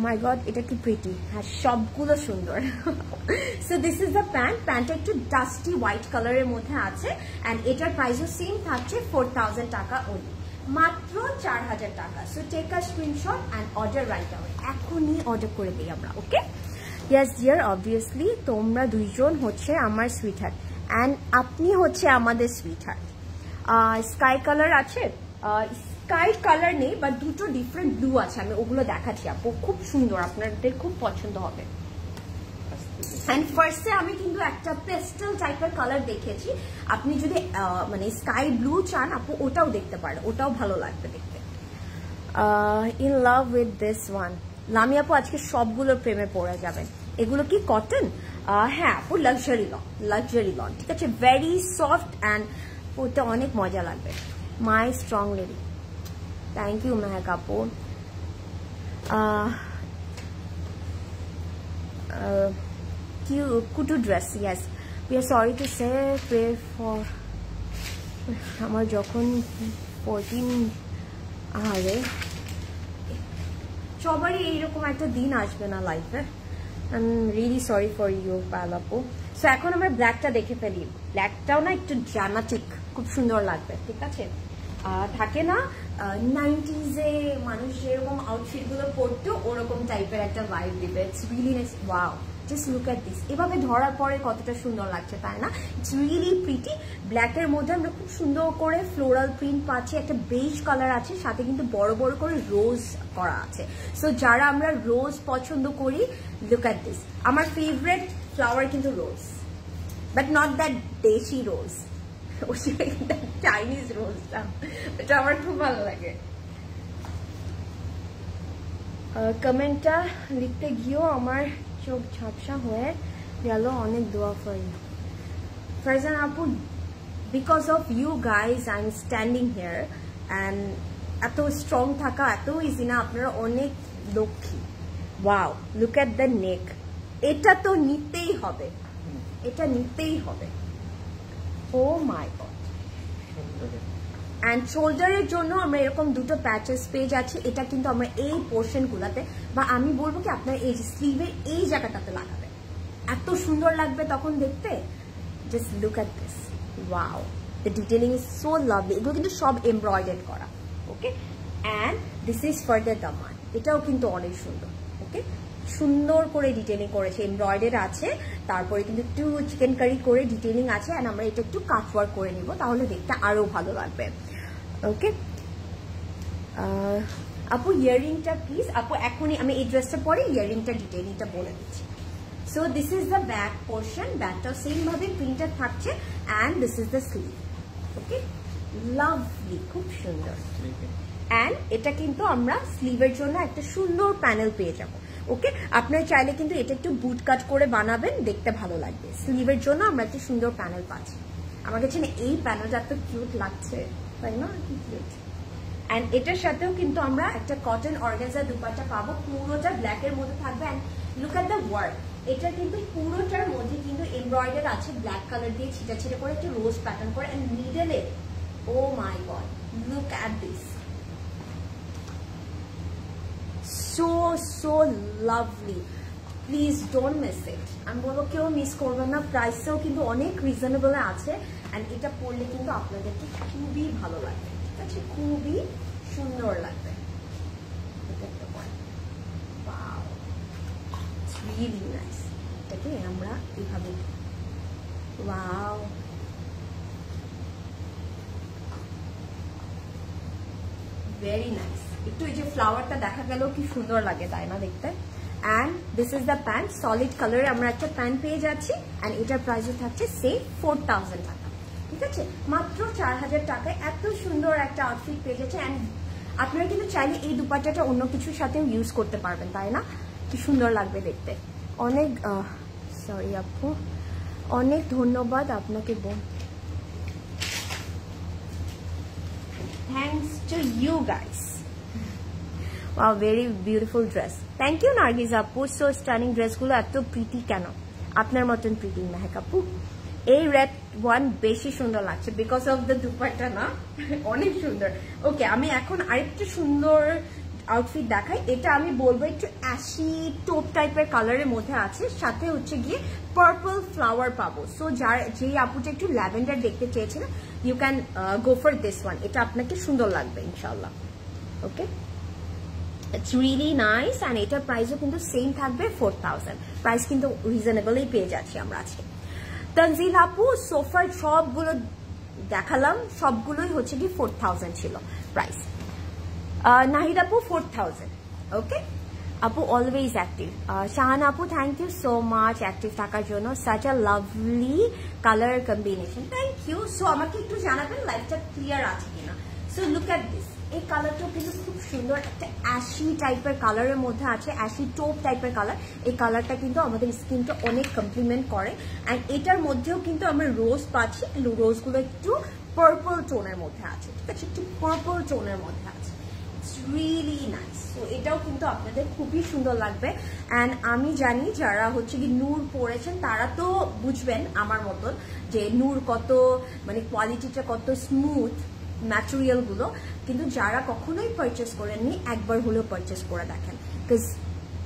[SPEAKER 1] My god, এটা কি প্রিটি। হ্যাঁ, সবগুলো সুন্দর। So this is the pant. প্যান্টটা একটু ডাস্টি হোয়াইট কালারের মধ্যে আছে, অ্যান্ড এটার প্রাইসও সেম থাকছে 4000 টাকা ওনলি, মাত্র 4000 টাকা। So take a screenshot and order right now, এখনই অর্ডার করে দিই আমরা। ওকে, ইয়েস ডিয়ার, অবভিয়াসলি তোমরা দুইজন হচ্ছে আমার সুইটহার্ট, অ্যান্ড আপনি হচ্ছে আমাদের সুইটহার্ট। স্কাই কালার আছে, স্কাই কালার নেই, বাট দুটো ডিফারেন্ট ব্লু আছে, আমি ওগুলো দেখাচ্ছি আপু, খুব সুন্দর, আপনাদের খুব পছন্দ হবে। অ্যান্ড ফার্স্টে আমি কিন্তু একটা পেস্টেল টাইপের কালার দেখেছি, আপনি যদি মানে স্কাই ব্লু চান আপু, ওটাও দেখতে পারেন, ওটাও ভালো লাগবে দেখতে। In love with this one. Lami আপু আজকে সবগুলোর প্রেমে পড়ে যাবেন। এগুলো কি কটন? হ্যাঁ আপু, লাক্সারি লন, ঠিক আছে, ভেরি সফট, অ্যান্ড পরতে অনেক মজা লাগবে। My strong lady, thank you Mehek আপু। Cute dress, yes, we are sorry to say, pray for. আমার যখন 14, আরে সবারই এইরকম একটা দিন আসবে না লাইফে। I am really sorry for you পালাপু। সো এখন আমরা ব্ল্যাকটা দেখে ফেলি। ব্ল্যাকটাও না একটু ড্রামাটিক, খুব সুন্দর লাগবে। ঠিক আছে, থাকে না 90s-এ মানুষ যেরকম আউটফিটগুলো পরতো, ওরকম টাইপের একটা ভাইব দিবে। It's really nice. Wow, just look at this. এভাবে ধরার পরে কতটা সুন্দর লাগছে, তাই না? It's really pretty. ব্ল্যাকের মধ্যে আমরা খুব সুন্দর করে ফ্লোরাল প্রিন্ট পাচ্ছি, একটা বেজ কালার আছে, সাথে কিন্তু বড় বড় করে রোজ করা আছে। সো যারা আমরা রোজ পছন্দ করি, লুক অ্যাট দিস। আমার ফেভারিট ফ্লাওয়ার কিন্তু রোজ, বাট নট দ্যাট দেশি রোজ, চাইনিজ রোজটা, এটা আমার খুব ভালো লাগে। কমেন্টটা লিখতে গিয়েও আমার চোখ ঝাপসা হয়ে গেল। অনেক দোয়া ফর ইউ ফারজান আপু, because of you guys I am standing here, and এত স্ট্রং থাকা এত ইজি না, আপনারা অনেক লক্ষ্মী। Wow, look at the neck, এটা তো নিতেই হবে, এটা নিতেই হবে। ও মাই গড, অ্যান্ড শোল্ডারের জন্য আমরা এরকম দুটো প্যাচেস পেয়ে যাচ্ছি। এটা কিন্তু আমরা এই পোর্শনগুলোতে, বা আমি বলবো কি আপনার এই স্লিভের এই জায়গাটাতে লাগাবে, এত সুন্দর লাগবে তখন দেখতে। Just look at this, wow, the detailing is so lovely. এগুলো কিন্তু সব এমব্রয়ডার্ড করা, okay. And this is for the দামান, এটাও কিন্তু অনেক সুন্দর, ওকে, সুন্দর করে ডিটেলিং করেছে, এমব্রয়ডার্ড আছে, তারপরে কিন্তু একটু চিকেন কারি করে ডিটেলিং আছে। অ্যান্ড আমরা এটা একটু কাট ওয়ার্ক করে নিব, তাহলে দেখতে আরো ভালো লাগবে, ওকে। আপু ইয়াররিংটা প্লিজ, আপু এখনই আমি এই ড্রেসটা পরে ইয়াররিংটা ডিটেলিংটা বলে দিচ্ছি। So this is the back portion, ব্যাকটাও সেম ভাবে প্রিন্টেড থাকছে। And this is the sleeve, okay, lovely, খুব সুন্দর। অ্যান্ড এটা কিন্তু আমরা স্লিভের জন্য একটা সুন্দর প্যানেল পেয়ে যাব, ওকে। আপনার চাইলে কিন্তু এটা একটু বুট কাট করে বানাবেন, দেখতে ভালো লাগবে। স্লিভের জন্য আমরা একটা সুন্দর প্যানেল পাচ্ছি। আমার কাছে না এই প্যানেলটা এত কিউট লাগছে, তাই না, কি কিউট। অ্যান্ড এটার সাথেও কিন্তু আমরা একটা কটন অর্গানজা দুপাট্টা পাবো, পুরোটা ব্ল্যাকের মধ্যে থাকবে। And look at the work, এটা কিন্তু পুরোটার মধ্যে কিন্তু এমব্রয়ডার আছে, ব্ল্যাক কালার দিয়ে ছিটা ছিটা করে একটা রোজ প্যাটার্ন করে। অ্যান্ড মিডলে, oh my god, look at this, so lovely. Please don't miss it. আমি বলবো কেউ মিস করবেন না, প্রাইসটাও কিন্তু অনেক রিজনেবল আছে। অ্যান্ড এটা পরলে কিন্তু আপনাদেরকে খুবই ভালো লাগবে, ঠিক আছে, খুবই সুন্দর লাগবে। Wow, it's really nice. এটাকে আমরা এইভাবে, wow, very nice. একটু এই যে ফ্লাওয়ারটা দেখা গেল কি সুন্দর লাগে, তাই না দেখতে। And this is the pant, solid কালারে আমরা একটা প্যান্ট পেয়ে যাচ্ছি। অ্যান্ড এটার প্রাইসও থাকছে সেম 4000 টাকা, ঠিক আছে, মাত্র 4000 টাকায় এত সুন্দর একটা আউটফিট পেয়ে যাচ্ছে। অ্যান্ড আপনারা কিন্তু চাইলে এই দুপাট্টাটা অন্য কিছুর সাথেও ইউজ করতে পারবেন, তাই না, কি সুন্দর লাগবে দেখতে। অনেক সরি আপু, অনেক ধন্যবাদ আপনাকে বোন, thanks to you guys. Wow, very beautiful dress. Thank you Nargiz আপু, so stunning ড্রেসগুলো এত প্রীতি কেন, আপনার মতন প্রীতি মেহেক আপু। এই রেড ওয়ান বেশি সুন্দর লাগছে বিকজ অফ দ্য দুপাট্টা, না অনেক সুন্দর। ওকে, আমি এখন আরেকটু সুন্দর আউটফিট দেখাই। এটা আমি বলবো একটু অ্যাশি টোপ টাইপের কালারের মধ্যে আছে, সাথে হচ্ছে গিয়ে পার্পল ফ্লাওয়ার পাবো। সো যেই আপুটা একটু ল্যাভেন্ডার দেখতে চেয়েছিলেন, you can go for this one, এটা আপনাকে সুন্দর লাগবে ইনশাল্লাহ, ওকে। It's really nice and এটার প্রাইসও কিন্তু সেম থাকবে 4000, প্রাইস কিন্তু রিজনেবলই পেয়ে যাচ্ছি আমরা আজকে। তানজিল আপু, সোফার সবগুলো দেখালাম, সবগুলোই হচ্ছে কি 4000 ছিল প্রাইস। নাহিদ আপু 4000, ওকে। আপু অলওয়েজ অ্যাক্টিভ। শাহান আপু, thank you so much active থাকার জন্য, such a lovely colour combination, thank you. So আমাকে একটু জানাবেন লাইফটা ক্লিয়ার আছে কিনা। সো লুক অ্যাট দিস, এই কালারটাও কিন্তু খুব সুন্দর, একটা অ্যাশি টাইপের কালারের মধ্যে আছে, অ্যাশি টোপ টাইপের কালার। এই কালারটা কিন্তু আমাদের স্কিনটা অনেক কমপ্লিমেন্ট করে। অ্যান্ড এটার মধ্যেও কিন্তু আমরা রোজ পাচ্ছি, রোজগুলো একটু পার্পল টোনের মধ্যে আছে, ঠিক আছে, একটু পার্পল টোনের মধ্যে আছে, ইটস রিয়েলি নাইস। তো এটাও কিন্তু আপনাদের খুবই সুন্দর লাগবে। অ্যান্ড আমি জানি যারা হচ্ছে কি নূর পরেছেন তারা তো বুঝবেন আমার মতন যে নূর কত, মানে কোয়ালিটিটা কত স্মুথ ম্যাটেরিয়াল গুলো। কিন্তু যারা কখনোই পারচেস করেননি, একবার হলেও পারচেস করে দেখেন, বিকজ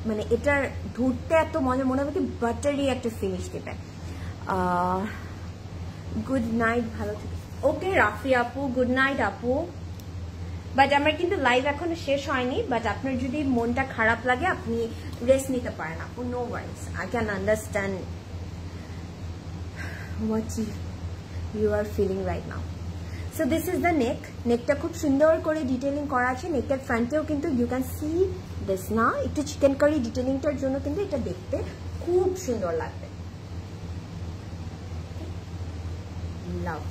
[SPEAKER 1] মানে এটার ধরতে এত মজা, মনে হবে কি বাটারি একটা ফিনিশ দেবে। গুড নাইট, ভালো থেকে। ওকে রাফি আপু, গুড নাইট আপু। বাট আমার কিন্তু লাইভ এখনো শেষ হয়নি, বাট আপনার যদি মনটা খারাপ লাগে আপনি রেস্ট নিতে পারেন আপু, no worries, I can understand what you are feeling right now. So this is the neck, নেকটা খুব সুন্দর করে ডিটেলিং করা আছে। নেকের ফ্রন্টেও কিন্তু ইউ ক্যান সি দিস, না একটু চিকেন কারি ডিটেলিংটার জন্য কিন্তু এটা দেখতে খুব সুন্দর লাগবে। Love,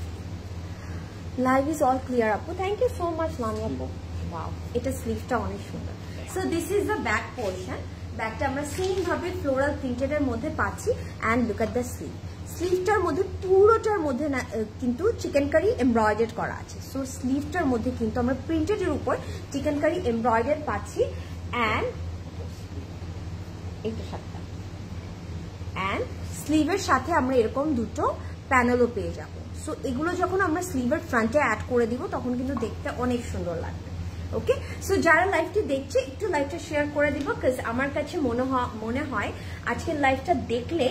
[SPEAKER 1] live is all clear আপু, thank you so much Lami আপু। ওয়াও, এটা স্লিভটা অনেক সুন্দর। So this is the back portion, ব্যাকটা আমরা সেম ভাবে ফ্লোরাল প্রিন্টেড এর মধ্যে পাচ্ছি। And look at the sleeve, স্লিভটার মধ্যে পুরোটার মধ্যে কিন্তু চিকেন কারি এমব্রয়ডার্ড করা আছে। সো স্লিভটার মধ্যে কিন্তু আমরা প্রিন্টেডের উপর চিকেন কারি এমব্রয়ডার্ড পাচ্ছি। অ্যান্ড এইটা সাথে, অ্যান্ড স্লিভের সাথে আমরা এরকম দুটো প্যানেলও পেয়ে যাবো। সো এগুলো যখন আমরা স্লিভের ফ্রন্টে অ্যাড করে দিব তখন কিন্তু দেখতে অনেক সুন্দর লাগবে। ওকে, সো যারা লাইভটি দেখছে একটু লাইভটা শেয়ার করে দিব, বিকজ আমার কাছে মনে হয় আজকের লাইভটা দেখলে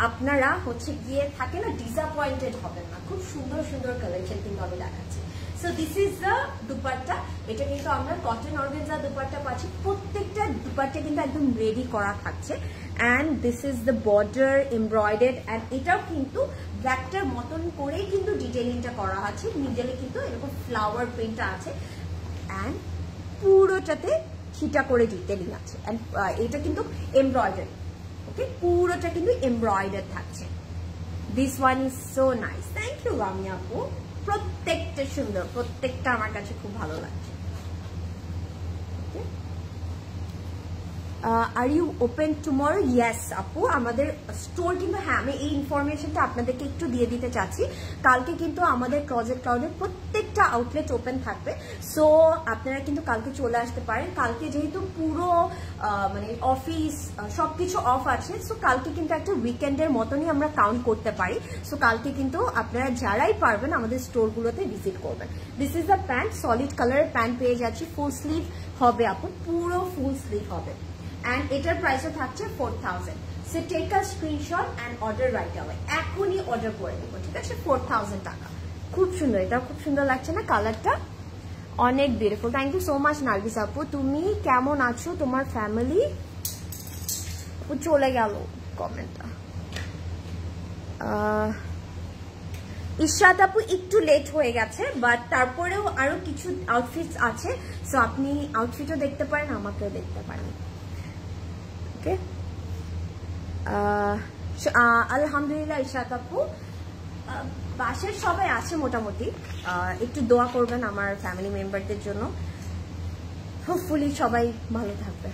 [SPEAKER 1] আপনারা হচ্ছে গিয়ে থাকে না, ডিসঅ্যাপয়েন্টেড হবেন না। খুব সুন্দর সুন্দর কালেকশন কিন্তু আমি দেখাচ্ছি। So this is the dupatta. এটা কিন্তু আমরা কটন অর্গানজা দুপাট্টা পাচ্ছি, প্রত্যেকটা দুপাট্টা কিন্তু একদম রেডি করা থাকছে। And this is the border embroidered, and এটাও কিন্তু ব্ল্যাকটার মতন করেই কিন্তু ডিটেলিংটা করা আছে। মিডলে কিন্তু এরকম ফ্লাওয়ার প্রিন্টটা আছে, অ্যান্ড পুরোটাতে ছিটা করে ডিটেলিং আছে। অ্যান্ড এটা কিন্তু এমব্রয়ডারি, ওকে, পুরোটা কিন্তু এমব্রয়ডার থাকছে। This one is so nice. Thank you Rami আপু, প্রত্যেকটা সুন্দর, প্রত্যেকটা আমার কাছে খুব ভালো লাগছে। Are you open tomorrow? Yes আপু, আমাদের স্টোর কিন্তু, হ্যাঁ আমি এই ইনফরমেশনটা আপনাদেরকে একটু দিয়ে দিতে চাচ্ছি। কালকে কিন্তু আমাদের ক্লজেট ক্লাউডের প্রত্যেকটা আউটলেট ওপেন থাকবে, সো আপনারা কিন্তু কালকে চলে আসতে পারেন। কালকে যেহেতু পুরো মানে অফিস সবকিছু অফ আছে, সো কালকে কিন্তু একটা উইকেন্ডের মতনই আমরা কাউন্ট করতে পারি। সো কালকে কিন্তু আপনারা যারাই পারবেন আমাদের স্টোরগুলোতে ভিজিট করবেন। This is the pant, solid কালারের প্যান্ট পেয়ে যাচ্ছি, ফুল স্লিভ হবে আপু, পুরো ফুল স্লিভ হবে। And এটার প্রাইসও থাকছে 4000। So take a screenshot and order right away, এখনই অর্ডার করে দেবো, ঠিক আছে? 4000 টাকা। খুব সুন্দর, এটা খুব সুন্দর লাগছে না কালারটা? অনেক beautiful. Thank you so much Nargis আপু। তুমি কেমন আছো? তোমার ফ্যামিলি? চলে গেল কমেন্টটা। ইশরাত আপু একটু লেট হয়ে গেছে, বাট তারপরেও আরো কিছু আউটফিটস আছে, সো আপনি আউটফিটও দেখতে পারেন, আমাকেও দেখতে পারেন। ওকে, আলহামদুলিল্লাহ ইশরাত আপু, বাসার সবাই আছে মোটামুটি। একটু দোয়া করবেন আমার ফ্যামিলি মেম্বারদের জন্য, হোপফুলি সবাই ভালো থাকবে।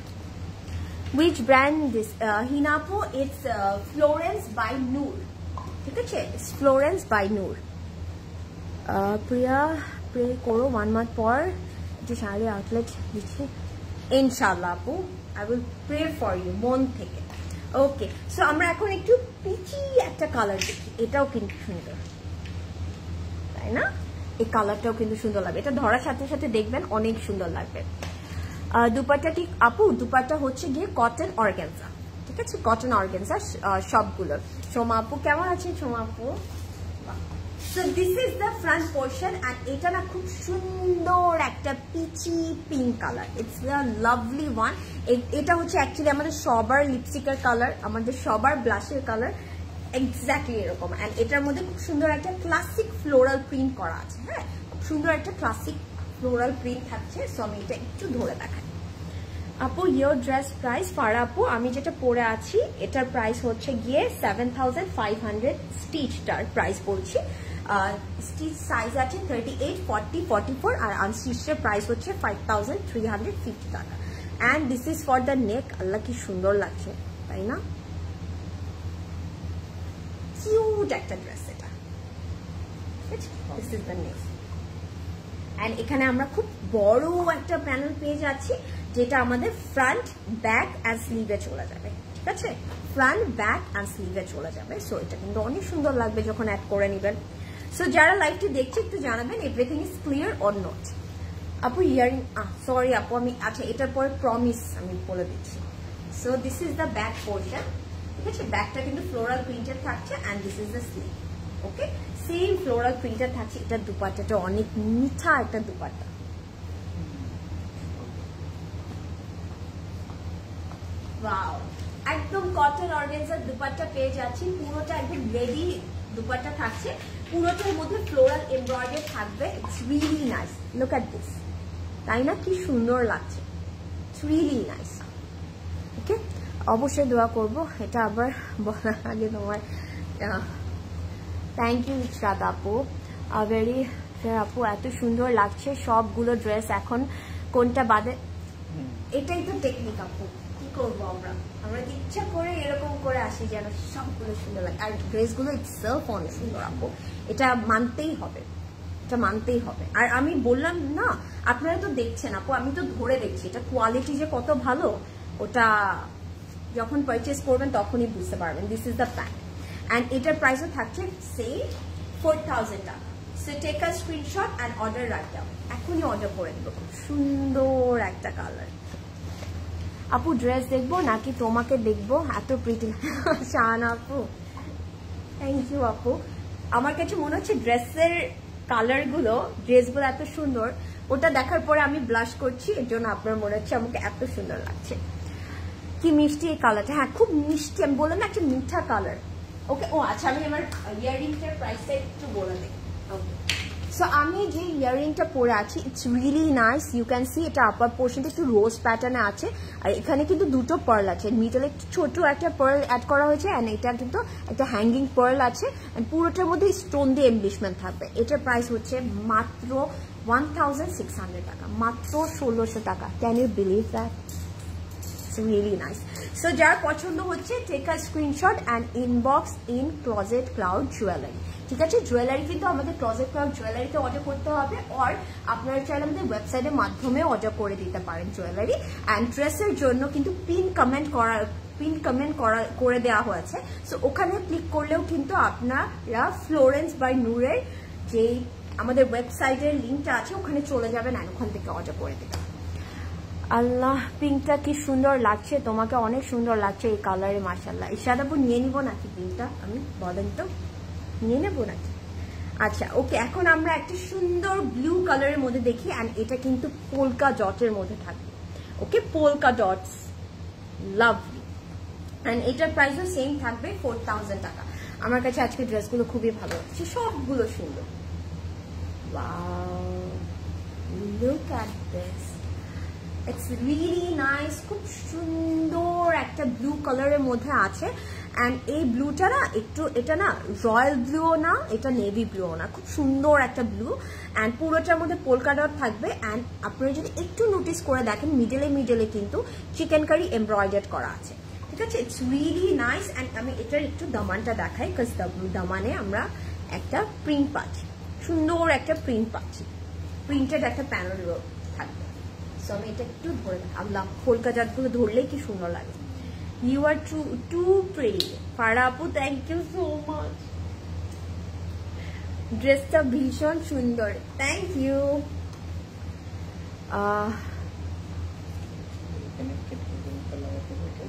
[SPEAKER 1] Which brand this? হিনা আপু, ইটস ফ্লোরেন্স বাই নূর, ঠিক আছে? Florence by Noor. Priya, pray করো 1 মান্থ পর যে শাড়ি আউটলেট দিচ্ছি ইনশাআল্লাহ আপু, I will pray for you, মন থেকে। ওকে, সো আমরা এখন একটু পিচি একটা কালার দেখি, এটাও কিন্তু সুন্দর, তাই না? এই কালারটাও কিন্তু সুন্দর লাগবে, এটা ধরার সাথে সাথে দেখবেন অনেক সুন্দর লাগবে। দুপাট্টা ঠিক আপু? দুপাট্টা হচ্ছে গিয়ে কটন অর্গানজা, ঠিক আছে? কটন অর্গানজা সবগুলোর। সোমা আপু কেমন আছেন? সোমা আপু, so this is the front portion, and এটা না খুব সুন্দর একটা peachy pink colour, it's a lovely one. এটা হচ্ছে অ্যাকচুয়ালি আমাদের সবার লিপস্টিকের কালার, আমাদের সবার ব্লাশের কালার, এক্স্যাক্টলি এরকম। অ্যান্ড এটার মধ্যে খুব সুন্দর একটা ক্লাসিক ফ্লোরাল প্রিন্ট করা আছে, হ্যাঁ, খুব সুন্দর একটা ক্লাসিক ফ্লোরাল প্রিন্ট থাকছে। সো আমি এটা একটু ধরে দেখাই। আপু ইয়োর ড্রেস প্রাইস? ফারা আপু, আমি যেটা পরে আছি এটার প্রাইস হচ্ছে গিয়ে 7500, স্টিচটার প্রাইস বলছি। স্টিচ সাইজ আছে 38, 40, 44, আর আনস্টিচের প্রাইস হচ্ছে 5350 টাকা। And this is for the neck. আল্লাহ কি সুন্দর লাগছে, তাই না? কিউট একটা ড্রেস এটা, this is the neck. And এখানে আমরা খুব বড় একটা প্যানেল পেয়ে যাচ্ছি, যেটা আমাদের ফ্রন্ট, ব্যাক অ্যান্ড স্লিভে চলে যাবে, ঠিক আছে? ফ্রন্ট, ব্যাক অ্যান্ড স্লিভে চলে যাবে। সো এটা কিন্তু অনেক সুন্দর লাগবে যখন অ্যাড করে নেবেন। সো যারা লাইভটি দেখছে একটু জানাবেন everything is clear or not. আপু ইয়ারিং, সরি আপু আমি, আচ্ছা এটার পরে প্রমিস আমি বলে দিচ্ছি। So this is the back portion, ঠিক আছে? ব্যাকটা কিন্তু ফ্লোরাল প্রিন্টেড থাকছে, and this is the sleeve. Okay, same floral printed থাকছে। এটার দুপাট্টাটা অনেক মিঠা একটা দুপাট্টা। ওয়াও, একদম কটন অর্গানজার দুপাট্টা পেয়ে যাচ্ছি, পুরোটা একদম রেডি দুপাট্টা থাকছে, পুরোটার মধ্যে ফ্লোরাল এমব্রয়ডারি থাকবে। It's really nice, look at this, তাই না? কি সুন্দর লাগছে, ইটস রিয়েলি নাইস। ওকে, অবশ্যই দোয়া করবো। এটা আবার বলার আগে তোমার থ্যাংক ইউ ইশরাত আপু, ভেরি ফেয়ার আপু, এত সুন্দর লাগছে সবগুলো ড্রেস। এখন কোনটা বাদে? এটাই তো টেকনিক আপু, কি করবো আমরা ইচ্ছা করে এরকম করে আসি যেন সবগুলো সুন্দর লাগে। আর ড্রেসগুলো ইটসেলফ অনেক সুন্দর আপু, এটা মানতেই হবে, এটা মানতেই হবে। আর আমি বললাম না, আপনারা তো দেখছেন আপু, আমি তো ধরে দেখছি এটা কোয়ালিটি যে কত ভালো, ওটা যখন পারচেস করবেন তখনই বুঝতে পারবেন। This is the pant, and এটার প্রাইসও থাকছে সেই 4000 টাকা। So take a screenshot and order right now, এখনই অর্ডার করে দেবো। খুব সুন্দর একটা কালার। আপু ড্রেস দেখবো নাকি তোমাকে দেখবো? এত প্রিটি শান আপু, থ্যাংক ইউ আপু। আমার কাছে মনে হচ্ছে ড্রেসের কালারগুলো, ড্রেসগুলো এত সুন্দর, ওটা দেখার পরে আমি ব্লাশ করছি, এর জন্য আপনার মনে হচ্ছে আমাকে এত সুন্দর লাগছে। কি মিষ্টি এই কালারটা, হ্যাঁ খুব মিষ্টি, আমি বললাম না একটা মিঠা কালার। ওকে, ও আচ্ছা, আমি আমার ইয়াররিংটার প্রাইসটা একটু বলে দিই। ওকে, সো আমি যে ইয়াররিংটা পরে আছি, it's really nice. You can see এটা আপার পোর্শনটা একটু রোজ প্যাটার্নে আছে, আর এখানে কিন্তু দুটো পার্ল আছে, মিডলে একটু ছোট একটা পার্ল অ্যাড করা হয়েছে, অ্যান্ড এটা কিন্তু একটা হ্যাঙ্গিং পার্ল আছে, অ্যান্ড পুরোটার মধ্যে স্টোন দিয়ে এমব্লিশমেন্ট থাকবে। এটার প্রাইস হচ্ছে মাত্র 1600 টাকা, মাত্র 1600 টাকা। Can you believe that? It's really nice. So যার পছন্দ হচ্ছে, take a screenshot and inbox in Closet Cloud jewellery. ঠিক আছে, জুয়েলারি কিন্তু আমাদের ক্লোজেট ক্লাউড জুয়েলারিতে অর্ডার করতে হবে, আর আপনারা চাইলে আমাদের ওয়েবসাইটের মাধ্যমে অর্ডার করে দিতে পারেন জুয়েলারি। অ্যান্ড ড্রেসের জন্য কিন্তু পিন কমেন্ট করে দেওয়া হয়েছে, সো ওখানে ক্লিক করলেও কিন্তু আপনারা ফ্লোরেন্স বাই নূরের যে আমাদের ওয়েবসাইটের লিঙ্কটা আছে ওখানে চলে যাবেন, আর ওখান থেকে অর্ডার করে দেবেন। আল্লাহ, পিঙ্কটা কি সুন্দর লাগছে, তোমাকে অনেক সুন্দর লাগছে এই কালারে, মাশাআল্লাহ। ইশাদ আপু নিয়ে নিব নাকি পিঙ্কটা? আমি বলেন তো, নিয়ে নেবো নাকি? আচ্ছা ওকে, এখন আমরা একটা সুন্দর ব্লু কালারের মধ্যে দেখি, অ্যান্ড এটা কিন্তু পোলকা ডটের মধ্যে থাকবে। ওকে, পোলকা ডটস, লাভলি। অ্যান্ড এটার প্রাইসও সেম থাকবে 4000 টাকা। আমার কাছে আজকে ড্রেসগুলো খুবই ভালো লাগছে, সবগুলো সুন্দর। Wow, look at this, it's really nice. খুব সুন্দর একটা ব্লু কালারের মধ্যে আছে, অ্যান্ড এই ব্লুটা না একটু, এটা না রয়্যাল ব্লুও না, এটা নেভি ব্লুও না, খুব সুন্দর একটা ব্লু, অ্যান্ড পুরোটার মধ্যে পোলকা ডট থাকবে। অ্যান্ড আপনারা যদি একটু নোটিস করে দেখেন, মিডলে কিন্তু চিকেন কারি এমব্রয়ডার্ড করা আছে। ঠিক আছে, ইটস রিয়েলি নাইস। অ্যান্ড আমি এটার একটু দামানটা দেখাই, বিকজ দামানে আমরা একটা প্রিন্ট পাচ্ছি, সুন্দর একটা প্রিন্ট পাচ্ছি, প্রিন্টেড একটা প্যানেল থাকবে। সো আমি এটা একটু ধরে দেখ, আল্লাহ পোলকা ডটগুলো ধরলেই কি সুন্দর লাগে। You are too pretty. Farah Apu, thank you so much. ড্রেসটা ভীষণ সুন্দর, থ্যাংক ইউ।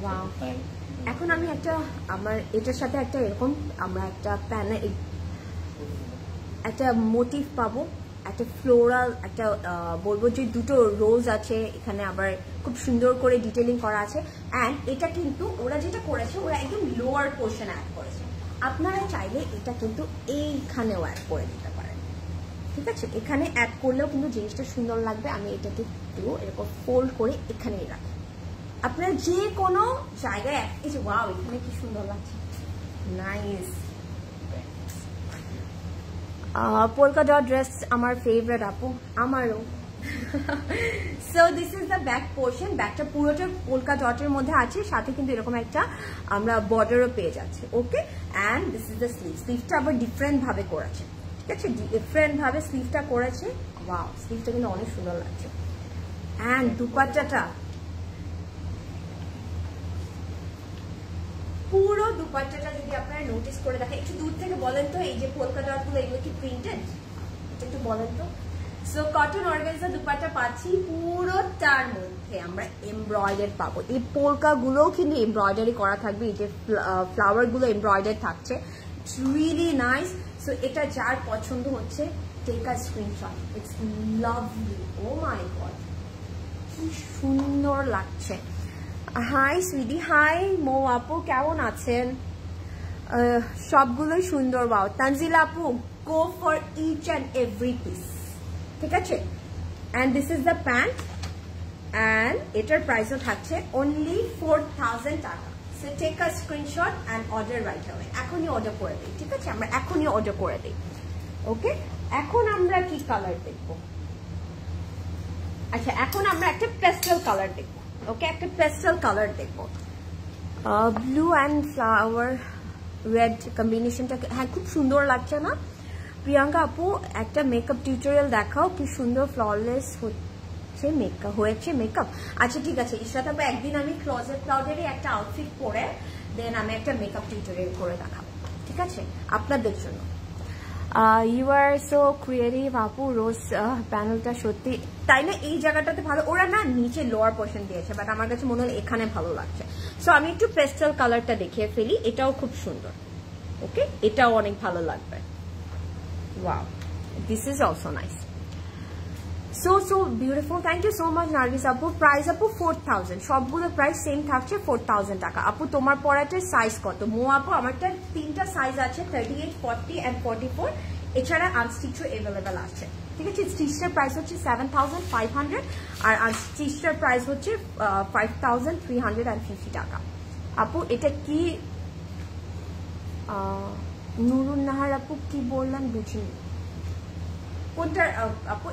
[SPEAKER 1] ওয়াও, এখন আমি একটা, আমার এটার সাথে একটা এরকম আমরা একটা প্যানেল, একটা মোটিভ পাবো, একটা ফ্লোরাল, একটা বলবো যে দুটো রোজ আছে এখানে, আবার খুব সুন্দর করে ডিটেলিং করা আছে। অ্যান্ড এটা কিন্তু ওরা যেটা করেছে, ওরা একদম লোয়ার পোর্শন অ্যাড করেছে, আপনারা চাইলে এটা কিন্তু এইখানেও অ্যাড করে দিতে পারেন। ঠিক আছে, এখানে অ্যাড করলেও কিন্তু জিনিসটা সুন্দর লাগবে। আমি এটাকে একটু এরকম ফোল্ড করে এখানেই রাখি, আপনারা যে কোনো জায়গায়, এই যে ওয়াও, এখানে কি সুন্দর লাগছে, নাইস। পোলকা ডট ড্রেস আমার ফেভারিট আপু, আমারও। So this is the back portion, ব্যাকটা পুরোটা পোলকা ডটের মধ্যে আছে, সাথে কিন্তু এরকম একটা আমরা বর্ডারও পেয়ে যাচ্ছে। Okay, and this is the sleeve, স্লিভটা আবার ডিফারেন্ট ভাবে করেছে। ঠিক আছে, ডিফারেন্ট ভাবে স্লিভটা করেছে। ওয়াও, স্লিভটা কিন্তু অনেক সুন্দর লাগছে। অ্যান্ড দুপাট্টাটা, পুরো দুপাট্টাটা যদি আপনারা নোটিস করে দেখেন, একটু দূর থেকে বলেন তো, এই যে পোলকা ডট গুলো, এগুলো কি প্রিন্টেড? একটু বলেন তো। সো কটন অর্গানজা দুপাট্টা পাচ্ছি, পুরোটার মধ্যে আমরা এমব্রয়ডারি পাবো। এই পোলকা গুলো কিন্তু এমব্রয়ডারি করা থাকবে, এই যে ফ্লাওয়ার গুলো এমব্রয়ডারি থাকছে, ইটস রিয়েলি নাইস। সো এটা যার পছন্দ হচ্ছে, take a screenshot, it's lovely. Oh my God, কি সুন্দর লাগছে। হাই সুইডি, হাই মো আপু, কেমন আছেন? সবগুলোই সুন্দর। বাও, তানজিলা আপু, go for each and every piece. ঠিক আছে, and this is the pant, and এটার প্রাইসও থাকছে অনলি 4000 টাকা। So take a screenshot and order right away, এখনই অর্ডার করে দিই। ঠিক আছে, আমরা এখনই অর্ডার করে দিই। ওকে, এখন আমরা কি কালার দেখবো? আচ্ছা, এখন আমরা একটা পেস্টেল কালার দেখবো। ওকে, একটা পেস্টেল কালার দেখবো, ব্লু অ্যান্ড ফ্লাওয়ার রেড কম্বিনেশনটা, হ্যাঁ খুব সুন্দর লাগছে না? প্রিয়াঙ্কা আপু, একটা মেকআপ টিউটোরিয়াল দেখাও, কি সুন্দর ফ্ললেস হয়েছে মেকআপ। আচ্ছা ঠিক আছে ইশরাত আপু, একদিন আমি ক্লোজেট ক্লাউডেরই একটা আউটফিট পরে দেন আমি একটা মেকআপ টিউটোরিয়াল করে দেখাবো। ঠিক আছে, আপনাদের জন্য। ইউ আর সো ক্রিয়েটিভ আপু, রোজ প্যানেলটা সত্যি তাই না, এই জায়গাটাতে ভালো, ওরা না নিচে লোয়ার পোর্শন দিয়েছে, বাট আমার কাছে মনে হলো এখানে ভালো লাগছে। সো আমি একটু পেস্টেল কালারটা দেখিয়ে ফেলি, এটাও খুব সুন্দর, ওকে, এটাও অনেক ভালো লাগবে। Wow, this is also nice, so beautiful. Thank you so much Nargis আপু। প্রাইস আপু 4000, সবগুলো প্রাইস সেম থাকছে 4000 টাকা। আপু তোমার পরাটার সাইজ কত? মো আপু আমারটা 3টা সাইজ আছে, 38, 40 and 44, এছাড়া আনস্টিচও অ্যাভেলেবেল আছে, ঠিক আছে। স্টিচটার প্রাইস হচ্ছে 7500 আর আনস্টিচটার প্রাইস হচ্ছে 5350 টাকা। আপু এটা কি নুরুন নাহার আপু কি বললেন বুঝিনি, কোনটা আপু?